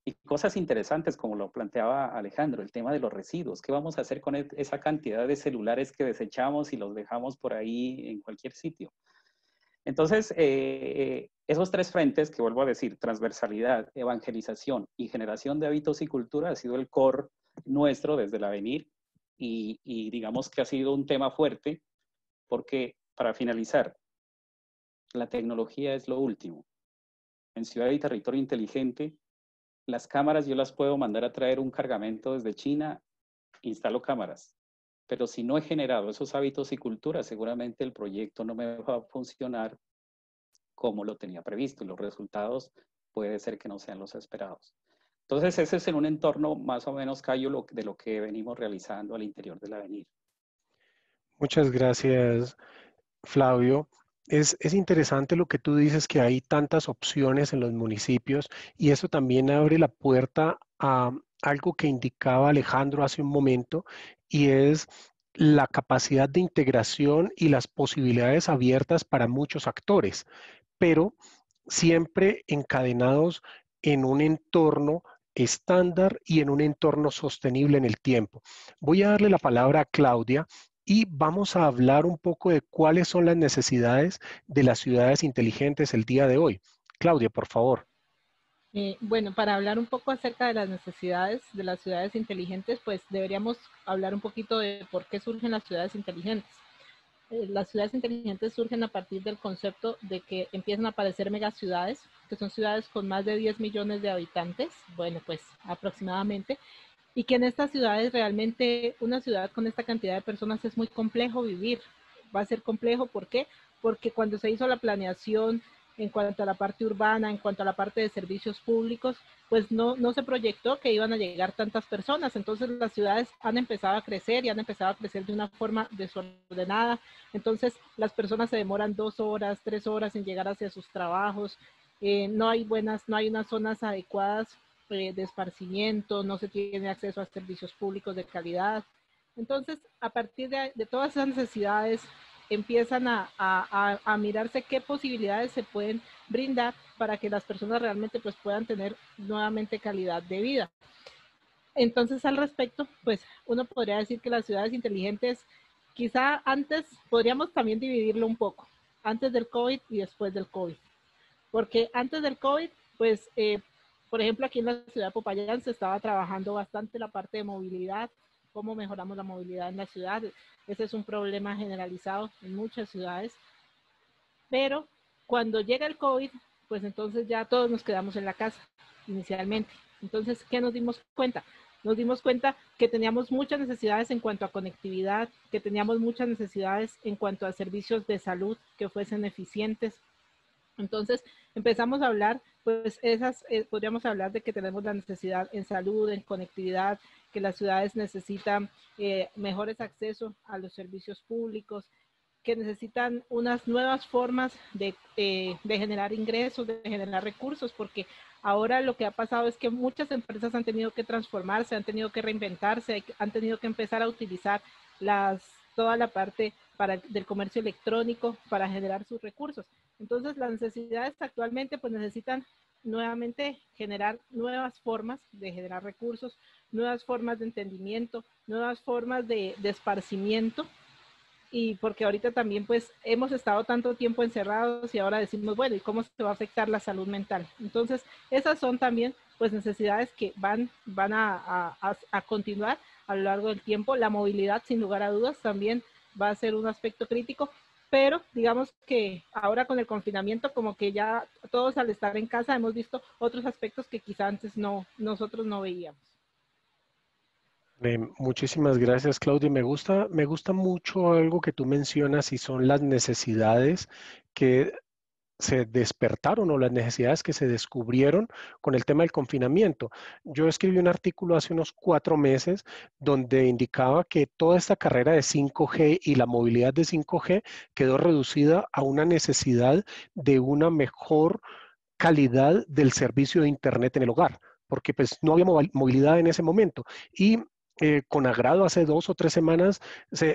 Y cosas interesantes como lo planteaba Alejandro, el tema de los residuos. ¿Qué vamos a hacer con esa cantidad de celulares que desechamos y los dejamos por ahí en cualquier sitio? Entonces, esos tres frentes que vuelvo a decir, transversalidad, evangelización y generación de hábitos y cultura, ha sido el core nuestro desde el Avenir, y digamos que ha sido un tema fuerte porque, para finalizar, la tecnología es lo último. En Ciudad y Territorio Inteligente, las cámaras yo las puedo mandar a traer un cargamento desde China, instalo cámaras. Pero si no he generado esos hábitos y culturas, seguramente el proyecto no me va a funcionar como lo tenía previsto, y los resultados puede ser que no sean los esperados. Entonces, ese es en un entorno más o menos, Cayo, de lo que venimos realizando al interior del Avenir. Muchas gracias, Flavio. Es interesante lo que tú dices, que hay tantas opciones en los municipios, y eso también abre la puerta a algo que indicaba Alejandro hace un momento, y es la capacidad de integración y las posibilidades abiertas para muchos actores, pero siempre encadenados en un entorno estándar y en un entorno sostenible en el tiempo. Voy a darle la palabra a Claudia y vamos a hablar un poco de cuáles son las necesidades de las ciudades inteligentes el día de hoy. Claudia, por favor. Bueno, para hablar un poco acerca de las necesidades de las ciudades inteligentes, pues deberíamos hablar un poquito de por qué surgen las ciudades inteligentes. Las ciudades inteligentes surgen a partir del concepto de que empiezan a aparecer megaciudades, que son ciudades con más de 10 millones de habitantes, bueno, pues aproximadamente, y que en estas ciudades realmente, una ciudad con esta cantidad de personas es muy complejo vivir. Va a ser complejo, ¿por qué? Porque cuando se hizo la planeación en cuanto a la parte urbana, en cuanto a la parte de servicios públicos, pues no se proyectó que iban a llegar tantas personas. Entonces las ciudades han empezado a crecer y han empezado a crecer de una forma desordenada. Entonces las personas se demoran 2 horas, 3 horas en llegar hacia sus trabajos. No hay unas zonas adecuadas de esparcimiento, no se tiene acceso a servicios públicos de calidad. Entonces, a partir de todas esas necesidades, empiezan a mirarse qué posibilidades se pueden brindar para que las personas realmente pues, puedan tener nuevamente calidad de vida. Entonces, al respecto, pues uno podría decir que las ciudades inteligentes, quizá antes podríamos también dividirlo un poco, antes del COVID y después del COVID. Porque antes del COVID, pues, por ejemplo, aquí en la ciudad de Popayán se estaba trabajando bastante la parte de movilidad, cómo mejoramos la movilidad en la ciudad. Ese es un problema generalizado en muchas ciudades. Pero cuando llega el COVID, pues entonces ya todos nos quedamos en la casa inicialmente. Entonces, ¿qué nos dimos cuenta? Nos dimos cuenta que teníamos muchas necesidades en cuanto a conectividad, que teníamos muchas necesidades en cuanto a servicios de salud que fuesen eficientes. Entonces empezamos a hablar, pues podríamos hablar de que tenemos la necesidad en salud, en conectividad, que las ciudades necesitan mejores accesos a los servicios públicos, que necesitan unas nuevas formas de generar ingresos, de generar recursos, porque ahora lo que ha pasado es que muchas empresas han tenido que transformarse, han tenido que reinventarse, han tenido que empezar a utilizar toda la parte del comercio electrónico para generar sus recursos. Entonces, las necesidades actualmente pues necesitan nuevamente generar nuevas formas de generar recursos, nuevas formas de entendimiento, nuevas formas de esparcimiento, y porque ahorita también pues hemos estado tanto tiempo encerrados y ahora decimos, bueno, ¿y cómo se va a afectar la salud mental? Entonces, esas son también pues necesidades que van a continuar a lo largo del tiempo. La movilidad, sin lugar a dudas, también va a ser un aspecto crítico, pero digamos que ahora con el confinamiento, como que ya todos al estar en casa hemos visto otros aspectos que quizá antes nosotros no veíamos. Muchísimas gracias, Claudia. Me gusta mucho algo que tú mencionas y son las necesidades que se despertaron o las necesidades que se descubrieron con el tema del confinamiento. Yo escribí un artículo hace unos 4 meses donde indicaba que toda esta carrera de 5G y la movilidad de 5G quedó reducida a una necesidad de una mejor calidad del servicio de Internet en el hogar, porque pues no había movilidad en ese momento. Y con agrado, hace 2 o 3 semanas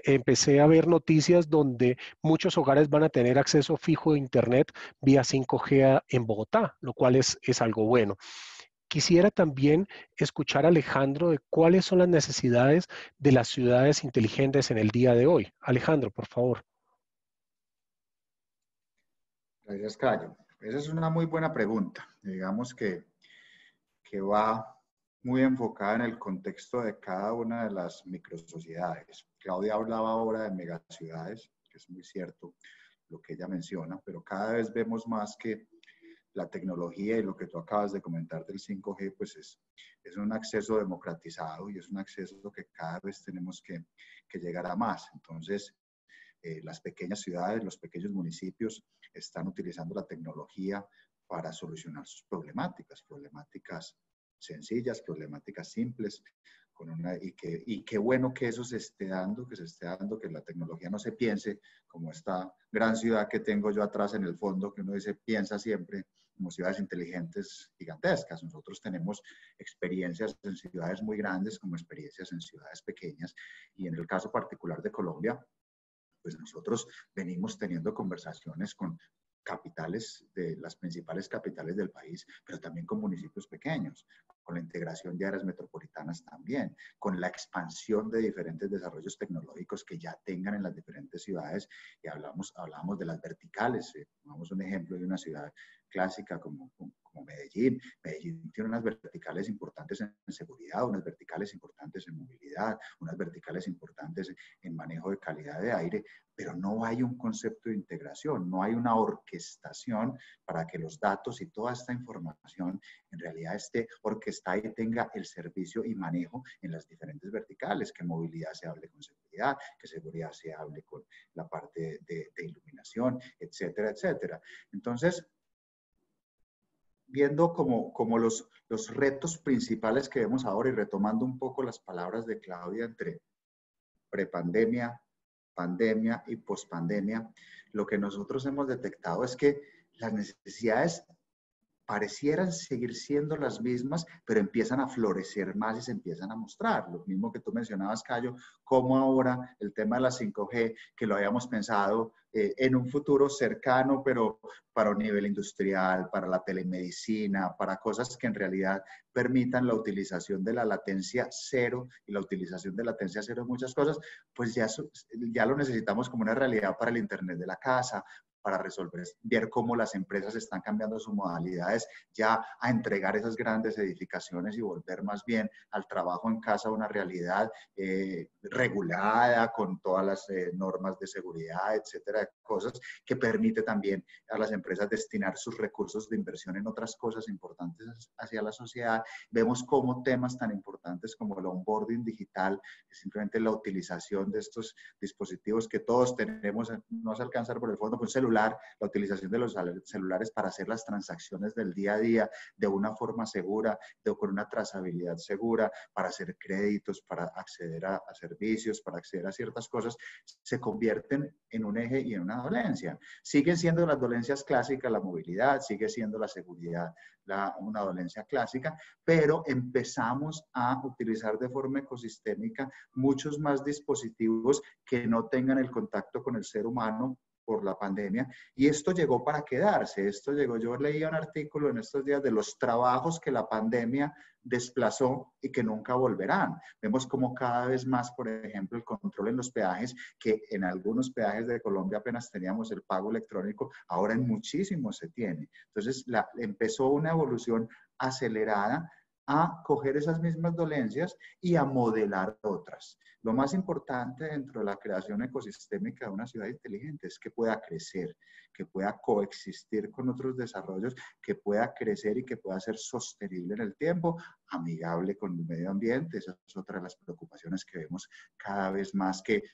empecé a ver noticias donde muchos hogares van a tener acceso fijo a Internet vía 5G en Bogotá, lo cual es algo bueno. Quisiera también escuchar a Alejandro de cuáles son las necesidades de las ciudades inteligentes en el día de hoy. Alejandro, por favor. Gracias, Cayo. Esa es una muy buena pregunta. Digamos que va muy enfocada en el contexto de cada una de las microsociedades. Claudia hablaba ahora de megaciudades, que es muy cierto lo que ella menciona, pero cada vez vemos más que la tecnología y lo que tú acabas de comentar del 5G, pues es un acceso democratizado y es un acceso que cada vez tenemos que llegar a más. Entonces, las pequeñas ciudades, los pequeños municipios están utilizando la tecnología para solucionar sus problemáticas sencillas, problemáticas simples, y qué bueno que eso se esté dando, que la tecnología no se piense como esta gran ciudad que tengo yo atrás en el fondo, que uno dice, piensa siempre como ciudades inteligentes gigantescas. Nosotros tenemos experiencias en ciudades muy grandes como experiencias en ciudades pequeñas, y en el caso particular de Colombia, pues nosotros venimos teniendo conversaciones con capitales de las principales capitales del país, pero también con municipios pequeños, con la integración de áreas metropolitanas también, con la expansión de diferentes desarrollos tecnológicos que ya tengan en las diferentes ciudades, y hablamos de las verticales. Tomamos un ejemplo de una ciudad clásica como Medellín. Medellín tiene unas verticales importantes en seguridad, unas verticales importantes en movilidad, unas verticales importantes en manejo de calidad de aire, pero no hay un concepto de integración, no hay una orquestación para que los datos y toda esta información en realidad esté orquestada y tenga el servicio y manejo en las diferentes verticales, que movilidad se hable con seguridad, que seguridad se hable con la parte de iluminación, etcétera, etcétera. Entonces, viendo como los retos principales que vemos ahora y retomando un poco las palabras de Claudia entre prepandemia, pandemia y pospandemia, lo que nosotros hemos detectado es que las necesidades parecieran seguir siendo las mismas, pero empiezan a florecer más y se empiezan a mostrar. Lo mismo que tú mencionabas, Cayo, como ahora el tema de la 5G, que lo habíamos pensado en un futuro cercano, pero para un nivel industrial, para la telemedicina, para cosas que en realidad permitan la utilización de la latencia cero y la utilización de latencia cero en muchas cosas, pues ya lo necesitamos como una realidad para el Internet de la casa, para resolver, ver cómo las empresas están cambiando sus modalidades ya a entregar esas grandes edificaciones y volver más bien al trabajo en casa una realidad regulada con todas las normas de seguridad, etcétera, cosas que permite también a las empresas destinar sus recursos de inversión en otras cosas importantes hacia la sociedad. Vemos cómo temas tan importantes como el onboarding digital, que simplemente la utilización de estos dispositivos que todos tenemos, no se alcanzar por el fondo, con celular, la utilización de los celulares para hacer las transacciones del día a día de una forma segura, con una trazabilidad segura, para hacer créditos, para acceder a servicios, para acceder a ciertas cosas, se convierten en un eje y en una dolencia. Siguen siendo las dolencias clásicas, la movilidad, sigue siendo la seguridad, una dolencia clásica, pero empezamos a utilizar de forma ecosistémica muchos más dispositivos que no tengan el contacto con el ser humano por la pandemia, y esto llegó para quedarse. Yo leía un artículo en estos días de los trabajos que la pandemia desplazó y que nunca volverán. Vemos como cada vez más, por ejemplo, el control en los peajes, que en algunos peajes de Colombia apenas teníamos el pago electrónico, ahora en muchísimos se tiene. Entonces, empezó una evolución acelerada a coger esas mismas dolencias y a modelar otras. Lo más importante dentro de la creación ecosistémica de una ciudad inteligente es que pueda crecer, que pueda coexistir con otros desarrollos, que pueda crecer y que pueda ser sostenible en el tiempo, amigable con el medio ambiente. Esa es otra de las preocupaciones que vemos cada vez más, que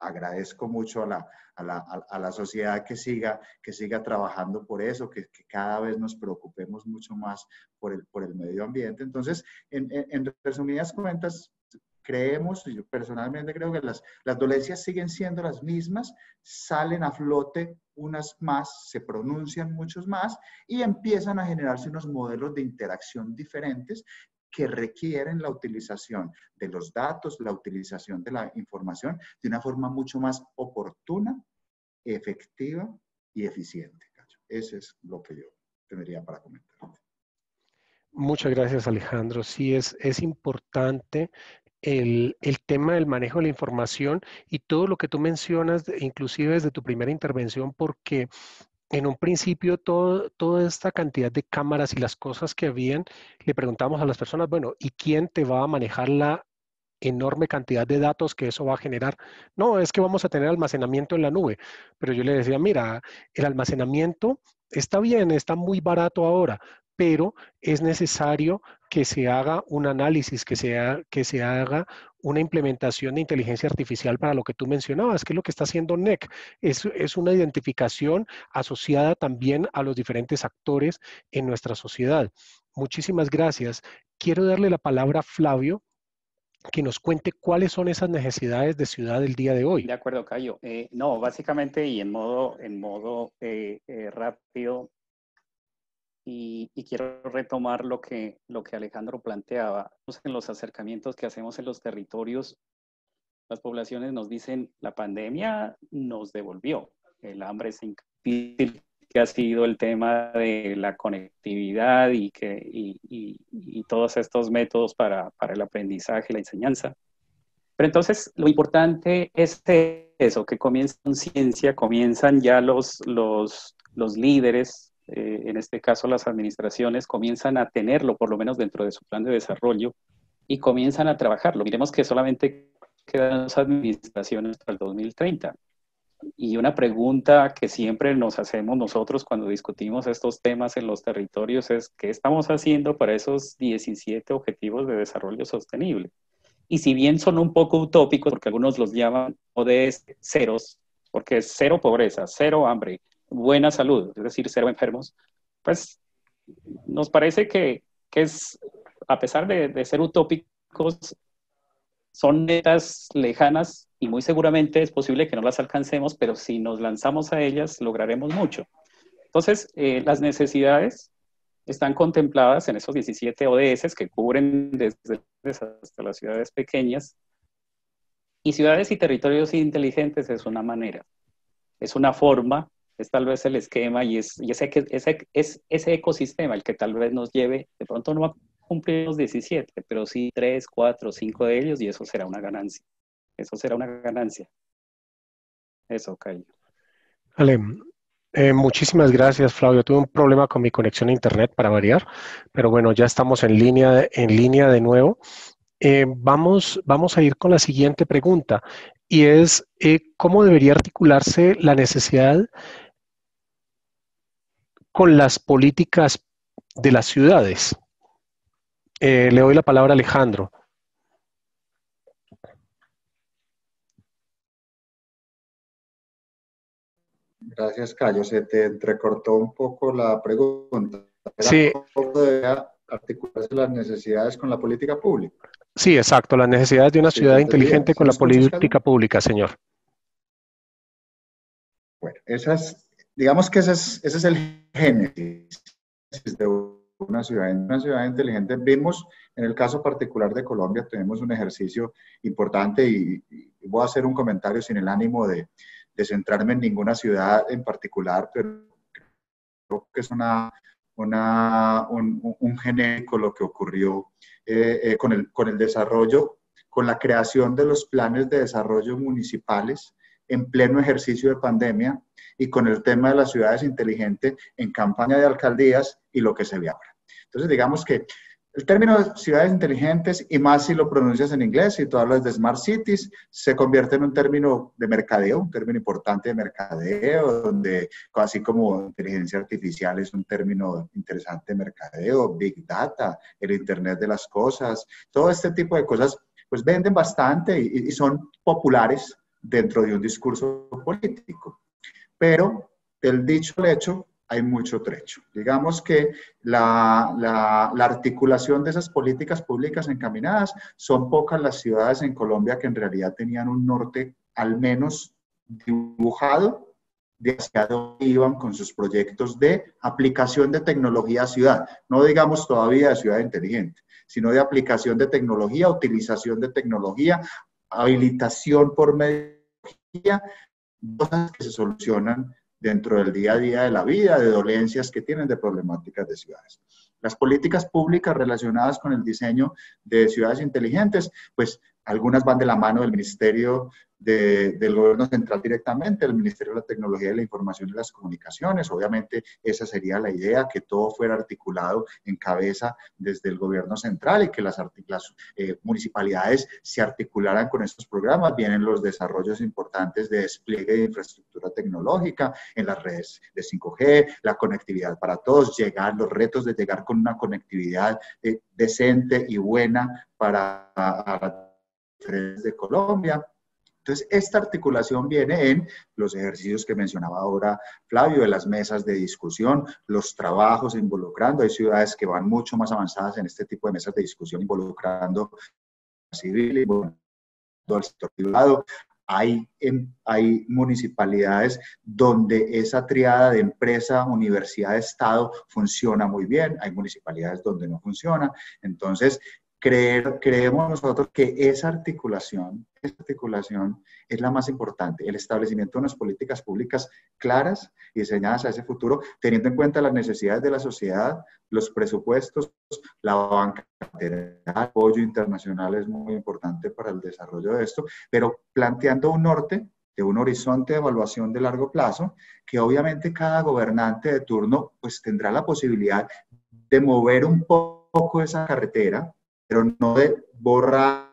agradezco mucho a la sociedad que siga trabajando por eso, que cada vez nos preocupemos mucho más por el medio ambiente. Entonces, en resumidas cuentas, creemos, y yo personalmente creo que las dolencias siguen siendo las mismas, salen a flote unas más, se pronuncian muchos más y empiezan a generarse unos modelos de interacción diferentes que requieren la utilización de los datos, la utilización de la información de una forma mucho más oportuna, efectiva y eficiente. Eso es lo que yo tendría para comentar. Muchas gracias, Alejandro. Sí, es importante el tema del manejo de la información y todo lo que tú mencionas, inclusive desde tu primera intervención, porque en un principio toda esta cantidad de cámaras y las cosas que habían, le preguntamos a las personas, bueno, ¿y quién te va a manejar la enorme cantidad de datos que eso va a generar? No, es que vamos a tener almacenamiento en la nube. Pero yo le decía, mira, el almacenamiento está bien, está muy barato ahora, pero es necesario que se haga un análisis, que se haga una implementación de inteligencia artificial para lo que tú mencionabas, que es lo que está haciendo NEC. Es una identificación asociada también a los diferentes actores en nuestra sociedad. Muchísimas gracias. Quiero darle la palabra a Flavio, que nos cuente cuáles son esas necesidades de ciudad del día de hoy. De acuerdo, Cayo. No, básicamente y en modo rápido, y quiero retomar lo que Alejandro planteaba. En los acercamientos que hacemos en los territorios, las poblaciones nos dicen, la pandemia nos devolvió. El hambre es difícil, que ha sido el tema de la conectividad y todos estos métodos para el aprendizaje, la enseñanza. Pero entonces lo importante es eso, que comienza conciencia, comienzan ya los líderes, en este caso las administraciones, comienzan a tenerlo, por lo menos dentro de su plan de desarrollo, y comienzan a trabajarlo. Miremos que solamente quedan 2 administraciones para el 2030. Y una pregunta que siempre nos hacemos nosotros cuando discutimos estos temas en los territorios es, ¿qué estamos haciendo para esos 17 objetivos de desarrollo sostenible? Y si bien son un poco utópicos, porque algunos los llaman ODS ceros, porque es 0 pobreza, 0 hambre, buena salud, es decir, 0 enfermos, pues nos parece que es, a pesar de ser utópicos, son metas lejanas y muy seguramente es posible que no las alcancemos, pero si nos lanzamos a ellas, lograremos mucho. Entonces, las necesidades están contempladas en esos 17 ODS que cubren desde hasta las ciudades pequeñas. Y ciudades y territorios inteligentes es una manera, es una forma, es tal vez el esquema y ese ecosistema el que tal vez nos lleve, de pronto no a cumplir los 17, pero sí 3, 4, 5 de ellos y eso será una ganancia. Eso será una ganancia. Eso, Cayo. Vale. Muchísimas gracias, Flavio. Tuve un problema con mi conexión a internet para variar, pero bueno, ya estamos en línea de nuevo. Vamos a ir con la siguiente pregunta y es ¿cómo debería articularse la necesidad con las políticas de las ciudades? Le doy la palabra a Alejandro. Gracias, Cayo. Se te entrecortó un poco la pregunta. Sí. ¿Cómo debería articularse las necesidades con la política pública? Sí, exacto. Las necesidades de una Sí, ciudad te entendí bien. inteligente ¿Sí con me la escuchas, Cayo? política pública, señor. Bueno, digamos que ese es el génesis de una ciudad inteligente. Vimos, en el caso particular de Colombia, tenemos un ejercicio importante y voy a hacer un comentario sin el ánimo de centrarme en ninguna ciudad en particular, pero creo que es un genérico lo que ocurrió con el desarrollo, con la creación de los planes de desarrollo municipales en pleno ejercicio de pandemia y con el tema de las ciudades inteligentes en campaña de alcaldías y lo que se ve ahora. Entonces, digamos que el término ciudades inteligentes, y más si lo pronuncias en inglés, si tú hablas de smart cities, se convierte en un término de mercadeo, un término importante de mercadeo, donde así como inteligencia artificial es un término interesante de mercadeo, big data, el internet de las cosas, todo este tipo de cosas, pues venden bastante y son populares dentro de un discurso político. Pero del dicho al hecho hay mucho trecho. Digamos que la articulación de esas políticas públicas encaminadas, son pocas las ciudades en Colombia que en realidad tenían un norte al menos dibujado de hacia dónde iban con sus proyectos de aplicación de tecnología a ciudad. No digamos todavía de ciudad inteligente, sino de aplicación de tecnología, utilización de tecnología, habilitación por medio de tecnología, cosas que se solucionan dentro del día a día de la vida, de dolencias que tienen, de problemáticas de ciudades. Las políticas públicas relacionadas con el diseño de ciudades inteligentes, pues algunas van de la mano del Ministerio del Gobierno Central directamente, el Ministerio de la Tecnología de la Información y las Comunicaciones. Obviamente esa sería la idea, que todo fuera articulado en cabeza desde el Gobierno Central y que las municipalidades se articularan con estos programas. Vienen los desarrollos importantes de despliegue de infraestructura tecnológica en las redes de 5G, la conectividad para todos, los retos de llegar con una conectividad decente y buena para las redes de Colombia. Entonces, esta articulación viene en los ejercicios que mencionaba ahora Flavio, de las mesas de discusión, los trabajos involucrando. Hay ciudades que van mucho más avanzadas en este tipo de mesas de discusión, involucrando civil, involucrando al sector privado. Hay municipalidades donde esa triada de empresa, universidad, Estado funciona muy bien. Hay municipalidades donde no funciona. Entonces, creemos nosotros que esa articulación es la más importante, el establecimiento de unas políticas públicas claras y diseñadas a ese futuro, teniendo en cuenta las necesidades de la sociedad, los presupuestos, la banca, el apoyo internacional es muy importante para el desarrollo de esto, pero planteando un norte de un horizonte de evaluación de largo plazo, que obviamente cada gobernante de turno pues tendrá la posibilidad de mover un poco esa carretera, pero no de borrar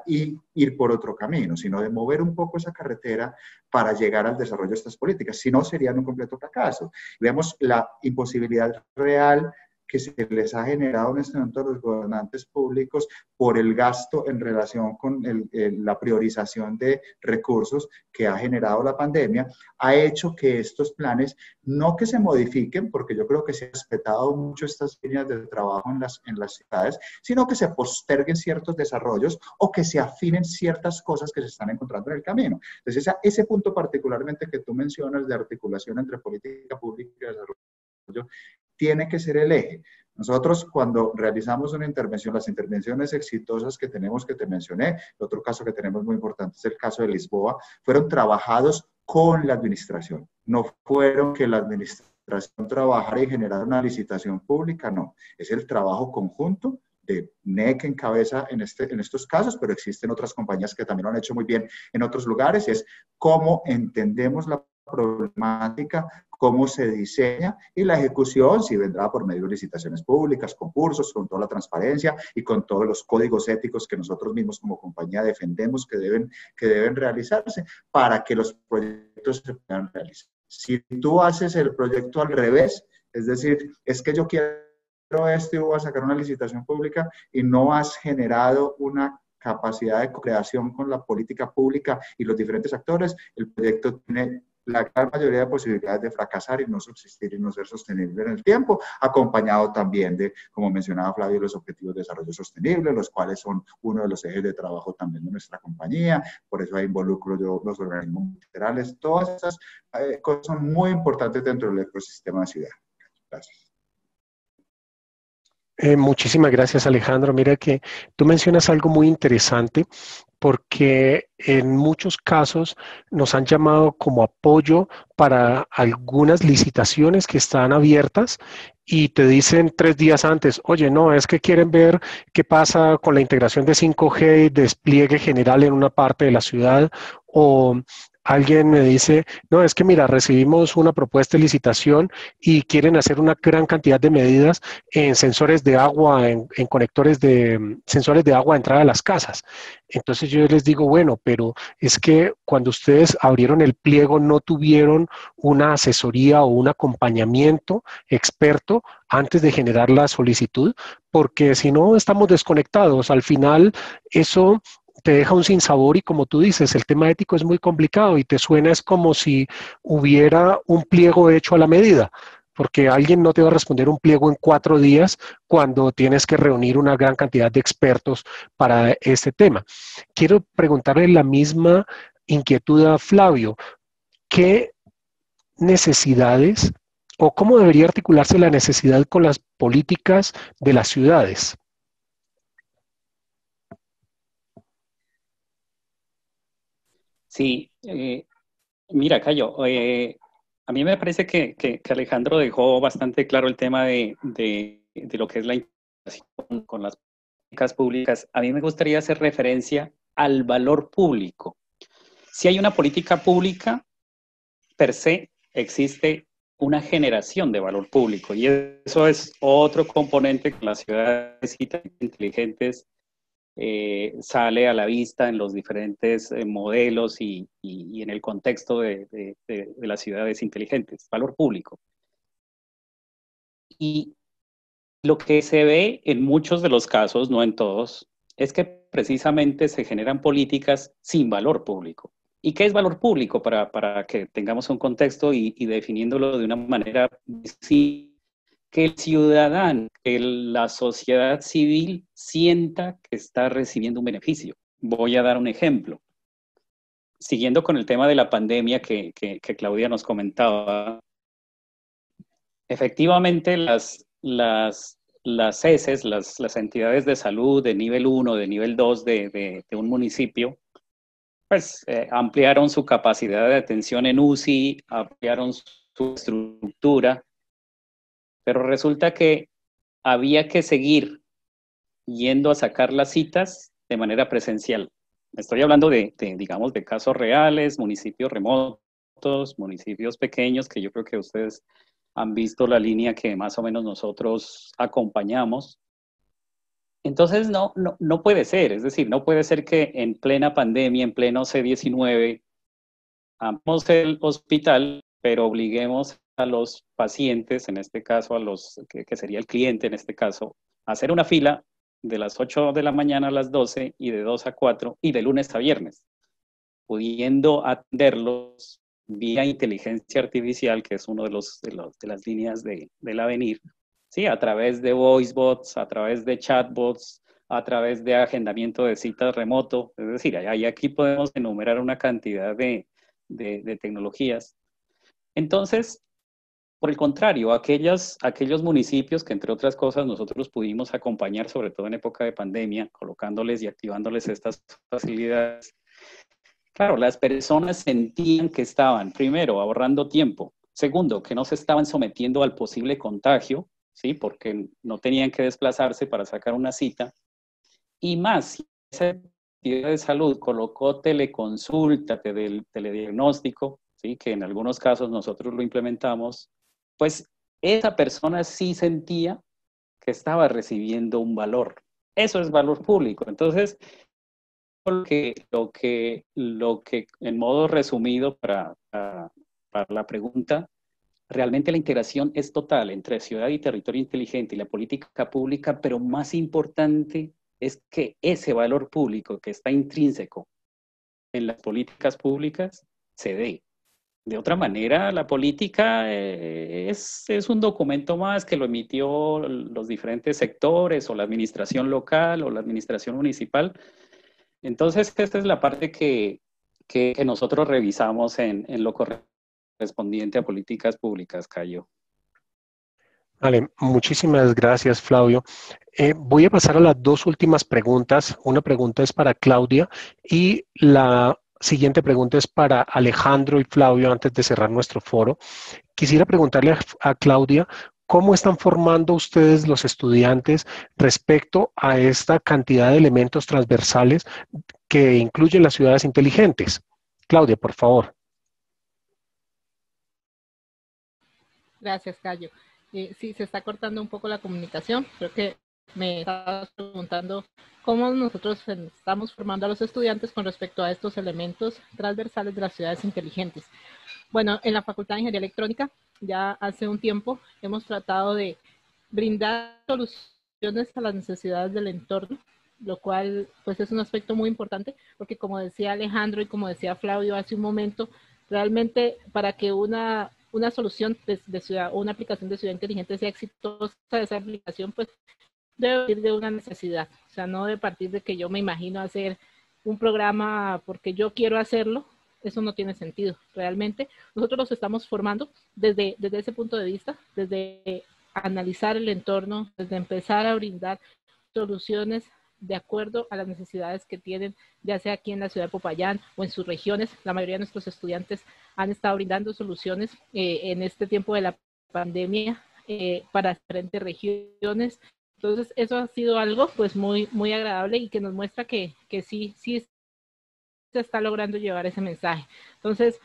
y ir por otro camino, sino de mover un poco esa carretera para llegar al desarrollo de estas políticas. Si no, serían un completo fracaso. Vemos la imposibilidad real que se les ha generado en este momento a los gobernantes públicos por el gasto en relación con la priorización de recursos que ha generado la pandemia, ha hecho que estos planes no que se modifiquen, porque yo creo que se ha respetado mucho estas líneas de trabajo en las ciudades, sino que se posterguen ciertos desarrollos o que se afinen ciertas cosas que se están encontrando en el camino. Entonces, ese punto particularmente que tú mencionas de articulación entre política pública y desarrollo tiene que ser el eje. Nosotros cuando realizamos una intervención, las intervenciones exitosas que tenemos, que te mencioné, el otro caso que tenemos muy importante es el caso de Lisboa, fueron trabajados con la administración. No fueron que la administración trabajara y generara una licitación pública, no. Es el trabajo conjunto de NEC en cabeza en estos casos, pero existen otras compañías que también lo han hecho muy bien en otros lugares, es cómo entendemos la problemática, cómo se diseña y la ejecución, si vendrá por medio de licitaciones públicas, concursos, con toda la transparencia y con todos los códigos éticos que nosotros mismos como compañía defendemos que deben realizarse para que los proyectos se puedan realizar. Si tú haces el proyecto al revés, es decir, es que yo quiero esto y voy a sacar una licitación pública y no has generado una capacidad de creación con la política pública y los diferentes actores, el proyecto tiene la gran mayoría de posibilidades de fracasar y no subsistir y no ser sostenible en el tiempo, acompañado también de, como mencionaba Flavio, los objetivos de desarrollo sostenible, los cuales son uno de los ejes de trabajo también de nuestra compañía, por eso ahí involucro yo los organismos multilaterales, todas esas cosas son muy importantes dentro del ecosistema de ciudad. Gracias. Muchísimas gracias, Alejandro. Mira que tú mencionas algo muy interesante porque en muchos casos nos han llamado como apoyo para algunas licitaciones que están abiertas y te dicen 3 días antes, oye, no, es que quieren ver qué pasa con la integración de 5G y despliegue general en una parte de la ciudad, o alguien me dice, no, es que mira, recibimos una propuesta de licitación y quieren hacer una gran cantidad de medidas en sensores de agua, en conectores de sensores de agua de entrada a las casas. Entonces yo les digo, bueno, pero es que cuando ustedes abrieron el pliego no tuvieron una asesoría o un acompañamiento experto antes de generar la solicitud, porque si no estamos desconectados. Al final eso te deja un sinsabor y como tú dices, el tema ético es muy complicado y te suena es como si hubiera un pliego hecho a la medida, porque alguien no te va a responder un pliego en 4 días cuando tienes que reunir una gran cantidad de expertos para este tema. Quiero preguntarle la misma inquietud a Flavio. ¿Qué necesidades o cómo debería articularse la necesidad con las políticas de las ciudades? Sí, mira, Cayo, a mí me parece que Alejandro dejó bastante claro el tema de lo que es la integración con las políticas públicas. A mí me gustaría hacer referencia al valor público. Si hay una política pública, per se, existe una generación de valor público y eso es otro componente que las ciudades inteligentes sale a la vista en los diferentes modelos y en el contexto de las ciudades inteligentes, valor público. Y lo que se ve en muchos de los casos, no en todos, es que precisamente se generan políticas sin valor público. ¿Y qué es valor público? Para que tengamos un contexto y definiéndolo de una manera que el ciudadano, que la sociedad civil sienta que está recibiendo un beneficio. Voy a dar un ejemplo. Siguiendo con el tema de la pandemia que Claudia nos comentaba, efectivamente las ESES, las entidades de salud de nivel 1, de nivel 2 de un municipio, pues ampliaron su capacidad de atención en UCI, ampliaron su estructura, pero resulta que había que seguir yendo a sacar las citas de manera presencial. Estoy hablando digamos, de casos reales, municipios remotos, municipios pequeños, que yo creo que ustedes han visto la línea que más o menos nosotros acompañamos. Entonces, no puede ser, es decir, no puede ser que en plena pandemia, en pleno C-19, abramos el hospital, pero obliguemos a los pacientes, en este caso, que sería el cliente en este caso, a hacer una fila de las 8 de la mañana a las 12 y de 2 a 4 y de lunes a viernes, pudiendo atenderlos vía inteligencia artificial, que es uno de las líneas del Avenir, ¿sí? A través de voice bots, a través de chatbots, a través de agendamiento de citas remoto. Es decir, aquí podemos enumerar una cantidad de tecnologías. Entonces, por el contrario, aquellos municipios que, entre otras cosas, nosotros pudimos acompañar, sobre todo en época de pandemia, colocándoles y activándoles estas facilidades, claro, las personas sentían que estaban, primero, ahorrando tiempo, segundo, que no se estaban sometiendo al posible contagio, ¿sí? Porque no tenían que desplazarse para sacar una cita, y más, si esa entidad de salud colocó teleconsulta, telediagnóstico, ¿sí? Que en algunos casos nosotros lo implementamos, pues esa persona sí sentía que estaba recibiendo un valor. Eso es valor público. Entonces, lo que en modo resumido para la pregunta, realmente la integración es total entre ciudad y territorio inteligente y la política pública, pero más importante es que ese valor público que está intrínseco en las políticas públicas se dé. De otra manera, la política es un documento más que lo emitió los diferentes sectores o la administración local o la administración municipal. Entonces, esta es la parte que nosotros revisamos en lo correspondiente a políticas públicas, Cayo. Vale, muchísimas gracias, Flavio. Voy a pasar a las dos últimas preguntas. Una pregunta es para Claudia y la siguiente pregunta es para Alejandro y Flavio antes de cerrar nuestro foro. Quisiera preguntarle a Claudia, ¿cómo están formando ustedes los estudiantes respecto a esta cantidad de elementos transversales que incluyen las ciudades inteligentes? Claudia, por favor. Gracias, Cayo. Sí, se está cortando un poco la comunicación. Creo que me estabas preguntando cómo nosotros estamos formando a los estudiantes con respecto a estos elementos transversales de las ciudades inteligentes. Bueno, en la Facultad de Ingeniería Electrónica ya hace un tiempo hemos tratado de brindar soluciones a las necesidades del entorno, lo cual pues es un aspecto muy importante porque, como decía Alejandro y como decía Flavio hace un momento, realmente para que una solución de ciudad o una aplicación de ciudad inteligente sea exitosa, esa aplicación pues debe partir de una necesidad, o sea, no debe partir de que yo me imagino hacer un programa porque yo quiero hacerlo. Eso no tiene sentido. Realmente nosotros los estamos formando desde ese punto de vista, desde analizar el entorno, desde empezar a brindar soluciones de acuerdo a las necesidades que tienen, ya sea aquí en la ciudad de Popayán o en sus regiones. La mayoría de nuestros estudiantes han estado brindando soluciones en este tiempo de la pandemia para diferentes regiones. Entonces, eso ha sido algo pues muy, muy agradable y que nos muestra que sí se está logrando llevar ese mensaje. Entonces,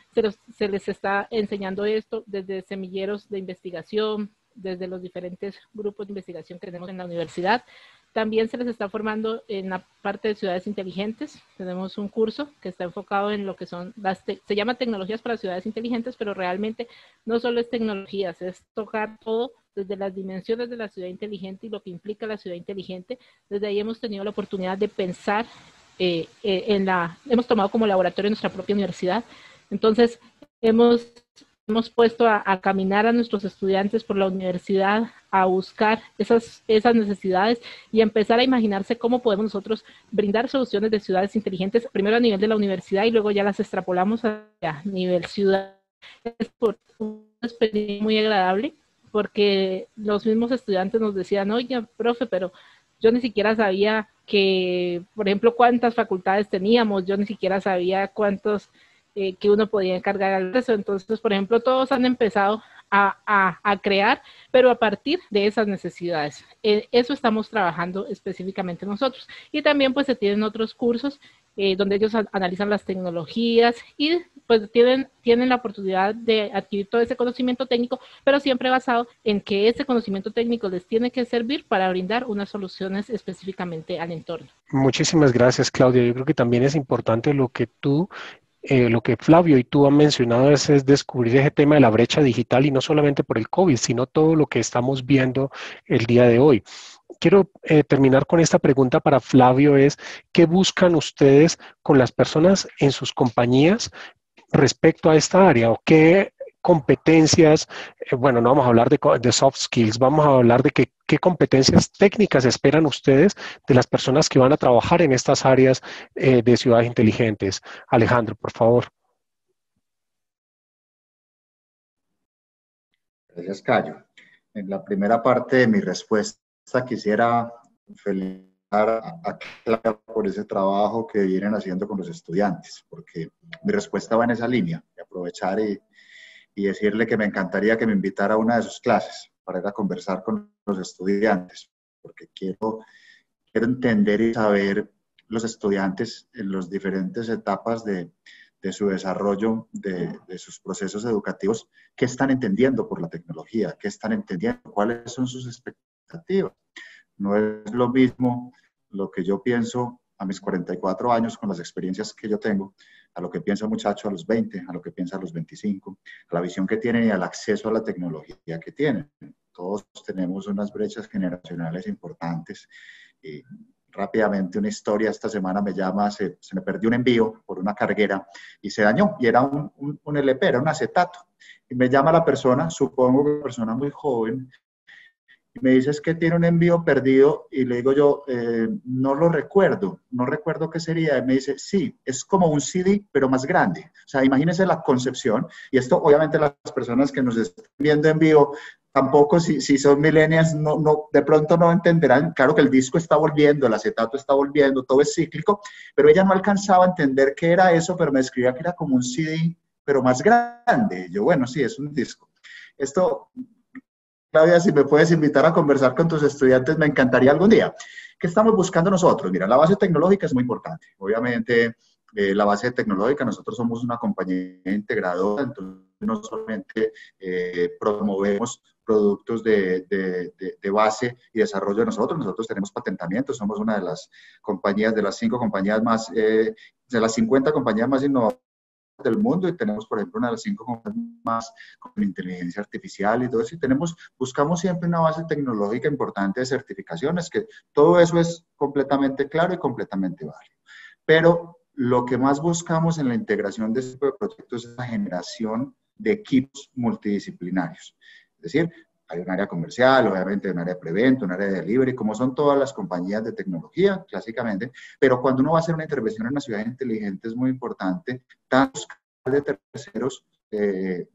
se les está enseñando esto desde semilleros de investigación, desde los diferentes grupos de investigación que tenemos en la universidad. También se les está formando en la parte de ciudades inteligentes. Tenemos un curso que está enfocado en lo que son se llama tecnologías para ciudades inteligentes, pero realmente no solo es tecnologías, es tocar todo desde las dimensiones de la ciudad inteligente y lo que implica la ciudad inteligente. Desde ahí hemos tenido la oportunidad de pensar hemos tomado como laboratorio nuestra propia universidad. Entonces, hemos puesto a caminar a nuestros estudiantes por la universidad, a buscar esas necesidades y empezar a imaginarse cómo podemos nosotros brindar soluciones de ciudades inteligentes, primero a nivel de la universidad y luego ya las extrapolamos a nivel ciudad. Es una experiencia muy agradable porque los mismos estudiantes nos decían, oye, profe, pero yo ni siquiera sabía que, por ejemplo, cuántas facultades teníamos, yo ni siquiera sabía cuántos que uno podía encargar al resto. Entonces, por ejemplo, todos han empezado a crear, pero a partir de esas necesidades. Eso estamos trabajando específicamente nosotros. Y también pues se tienen otros cursos donde ellos analizan las tecnologías y pues tienen la oportunidad de adquirir todo ese conocimiento técnico, pero siempre basado en que ese conocimiento técnico les tiene que servir para brindar unas soluciones específicamente al entorno. Muchísimas gracias, Claudia. Yo creo que también es importante lo que Flavio y tú han mencionado es descubrir ese tema de la brecha digital y no solamente por el COVID, sino todo lo que estamos viendo el día de hoy. Quiero terminar con esta pregunta para Flavio, es ¿qué buscan ustedes con las personas en sus compañías respecto a esta área? ¿O qué competencias, bueno, no vamos a hablar de soft skills, vamos a hablar de qué competencias técnicas esperan ustedes de las personas que van a trabajar en estas áreas de ciudades inteligentes? Alejandro, por favor. Gracias, Cayo. En la primera parte de mi respuesta quisiera felicitar a Claudia por ese trabajo que vienen haciendo con los estudiantes, porque mi respuesta va en esa línea, de aprovechar y decirle que me encantaría que me invitara a una de sus clases para ir a conversar con los estudiantes, porque quiero entender y saber los estudiantes en las diferentes etapas de su desarrollo, de sus procesos educativos, qué están entendiendo por la tecnología, qué están entendiendo, cuáles son sus expectativas. No es lo mismo lo que yo pienso a mis 44 años con las experiencias que yo tengo, a lo que piensa un muchacho a los 20, a lo que piensa a los 25, a la visión que tienen y al acceso a la tecnología que tienen. Todos tenemos unas brechas generacionales importantes. Y rápidamente una historia, esta semana me llama, se me perdió un envío por una carguera y se dañó, y era un LP, era un acetato. Y me llama la persona, supongo que una persona muy joven, y me dice, es que tiene un envío perdido, y le digo yo, no lo recuerdo, no recuerdo qué sería. Y me dice, sí, es como un CD, pero más grande. O sea, imagínense la concepción, y esto obviamente las personas que nos están viendo en vivo, tampoco si son millennials, de pronto no entenderán. Claro que el disco está volviendo, el acetato está volviendo, todo es cíclico, pero ella no alcanzaba a entender qué era eso, pero me escribía que era como un CD, pero más grande. Y yo, bueno, sí, es un disco. Esto... Claudia, si me puedes invitar a conversar con tus estudiantes, me encantaría algún día. ¿Qué estamos buscando nosotros? Mira, la base tecnológica es muy importante. Obviamente, la base tecnológica, nosotros somos una compañía integradora, entonces no solamente promovemos productos de base y desarrollo de nosotros tenemos patentamiento, somos una de las compañías, de las 5 compañías más, de las 50 compañías más innovadoras del mundo, y tenemos, por ejemplo, una de las 5 compañías más con inteligencia artificial y todo eso, y buscamos siempre una base tecnológica importante de certificaciones, que todo eso es completamente claro y completamente válido. Pero lo que más buscamos en la integración de este tipo de proyectos es la generación de equipos multidisciplinarios. Es decir, hay un área comercial, obviamente un área de preventa, un área de delivery, como son todas las compañías de tecnología, clásicamente, pero cuando uno va a hacer una intervención en una ciudad inteligente es muy importante tantos de terceros, de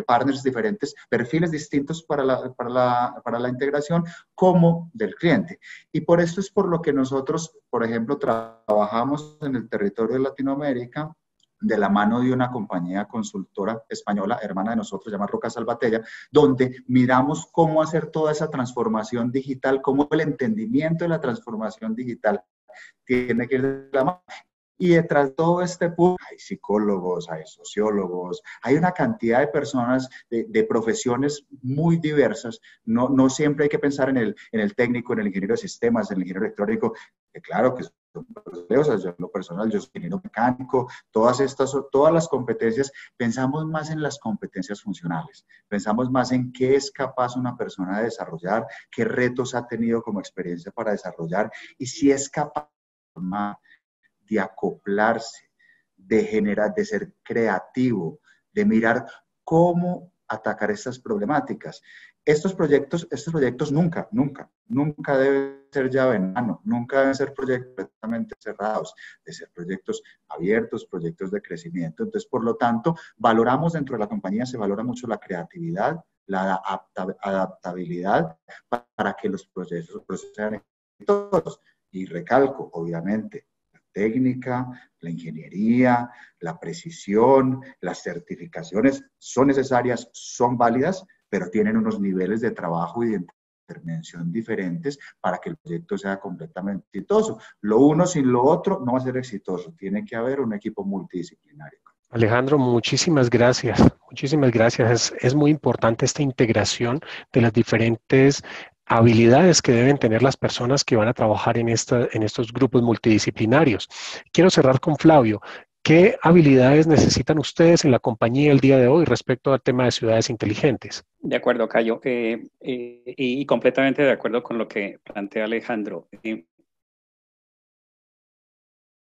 partners diferentes, perfiles distintos para la integración, como del cliente. Y por esto es por lo que nosotros, por ejemplo, trabajamos en el territorio de Latinoamérica de la mano de una compañía consultora española, hermana de nosotros, llama Roca Salvatella, donde miramos cómo hacer toda esa transformación digital, cómo el entendimiento de la transformación digital tiene que ir de la mano. Y detrás de todo este punto hay psicólogos, hay sociólogos, hay una cantidad de personas de profesiones muy diversas. No siempre hay que pensar en el técnico, en el ingeniero de sistemas, en el ingeniero electrónico, que claro que son, o sea, yo en lo personal, yo soy ingeniero mecánico, todas las competencias, pensamos más en las competencias funcionales, pensamos más en qué es capaz una persona de desarrollar, qué retos ha tenido como experiencia para desarrollar, y si es capaz de acoplarse, de generar, de ser creativo, de mirar cómo atacar estas problemáticas. Estos proyectos nunca deben ser llave en mano, nunca deben ser proyectos completamente cerrados, de ser proyectos abiertos, proyectos de crecimiento. Entonces, por lo tanto, valoramos dentro de la compañía, se valora mucho la creatividad, la adaptabilidad para que los procesos sean exitosos. Y recalco, obviamente, técnica, la ingeniería, la precisión, las certificaciones son necesarias, son válidas, pero tienen unos niveles de trabajo y de intervención diferentes para que el proyecto sea completamente exitoso. Lo uno sin lo otro no va a ser exitoso. Tiene que haber un equipo multidisciplinario. Alejandro, muchísimas gracias. Muchísimas gracias. Es muy importante esta integración de las diferentes habilidades que deben tener las personas que van a trabajar en estos grupos multidisciplinarios. Quiero cerrar con Flavio. ¿Qué habilidades necesitan ustedes en la compañía el día de hoy respecto al tema de ciudades inteligentes? De acuerdo, Cayo, y completamente de acuerdo con lo que plantea Alejandro.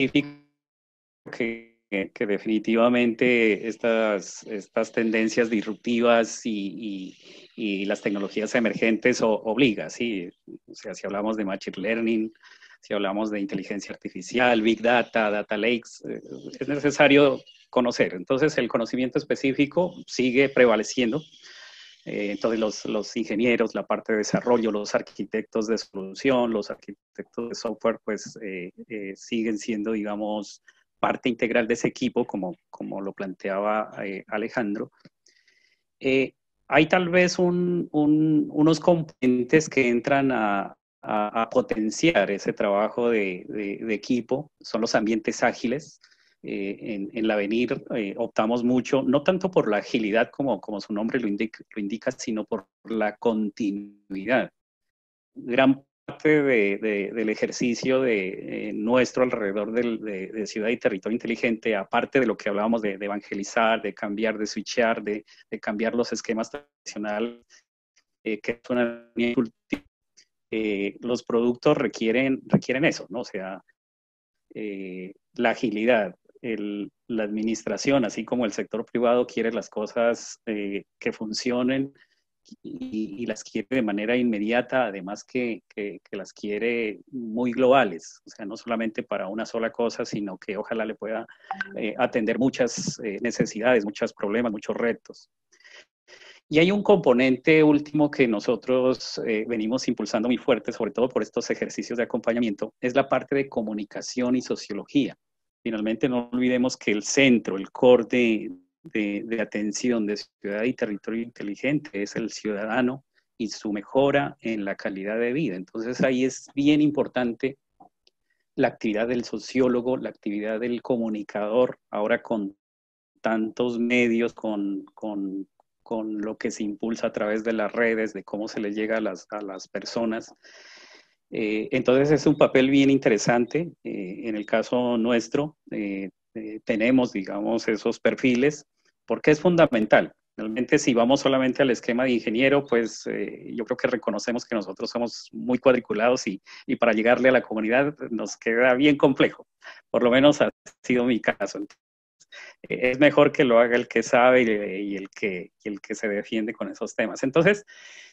Que definitivamente estas tendencias disruptivas y las tecnologías emergentes obligan, ¿sí? O sea, si hablamos de Machine Learning, si hablamos de inteligencia artificial, Big Data, Data Lakes, es necesario conocer. Entonces, el conocimiento específico sigue prevaleciendo. Entonces, los ingenieros, la parte de desarrollo, los arquitectos de solución, los arquitectos de software, pues siguen siendo, digamos, parte integral de ese equipo, como lo planteaba Alejandro. Hay tal vez unos componentes que entran a potenciar ese trabajo de equipo, son los ambientes ágiles. En la Avenir optamos mucho, no tanto por la agilidad como su nombre lo indica, sino por la continuidad. Gran parte del ejercicio de nuestro alrededor de ciudad y territorio inteligente, aparte de lo que hablábamos de evangelizar, de cambiar, de switchear, de cambiar los esquemas tradicionales, que es una los productos requieren eso, ¿no? O sea, la agilidad, la administración, así como el sector privado quiere las cosas que funcionen y las quiere de manera inmediata, además que las quiere muy globales, o sea, no solamente para una sola cosa, sino que ojalá le pueda atender muchas necesidades, muchos problemas, muchos retos. Y hay un componente último que nosotros venimos impulsando muy fuerte, sobre todo por estos ejercicios de acompañamiento, es la parte de comunicación y sociología. Finalmente, no olvidemos que el centro, el core de atención de ciudad y territorio inteligente es el ciudadano y su mejora en la calidad de vida. Entonces, ahí es bien importante la actividad del sociólogo, la actividad del comunicador, ahora con tantos medios, con lo que se impulsa a través de las redes, de cómo se les llega a las personas. Entonces es un papel bien interesante. En el caso nuestro, tenemos, digamos, esos perfiles, porque es fundamental. Realmente, si vamos solamente al esquema de ingeniero, pues yo creo que reconocemos que nosotros somos muy cuadriculados y para llegarle a la comunidad nos queda bien complejo. Por lo menos ha sido mi caso. Es mejor que lo haga el que sabe y el que se defiende con esos temas. Entonces,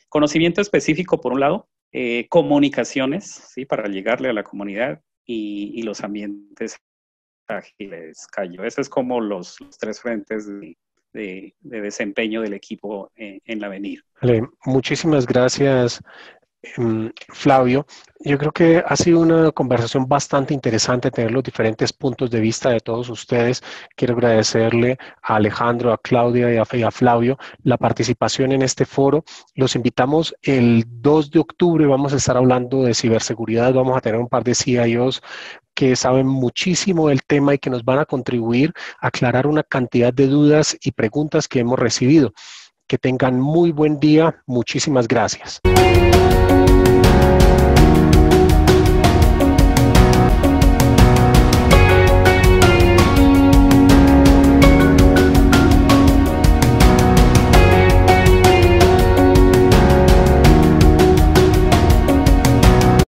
conocimiento específico por un lado, comunicaciones, ¿sí? Para llegarle a la comunidad y los ambientes ágiles, Cayo. Esos es como los tres frentes de desempeño del equipo en la Avenir. Vale, muchísimas gracias, Flavio. Yo creo que ha sido una conversación bastante interesante tener los diferentes puntos de vista de todos ustedes. Quiero agradecerle a Alejandro, a Claudia y a Flavio la participación en este foro. Los invitamos el 2 de octubre, vamos a estar hablando de ciberseguridad, vamos a tener un par de CIOs que saben muchísimo del tema y que nos van a contribuir a aclarar una cantidad de dudas y preguntas que hemos recibido. Que tengan muy buen día. Muchísimas gracias.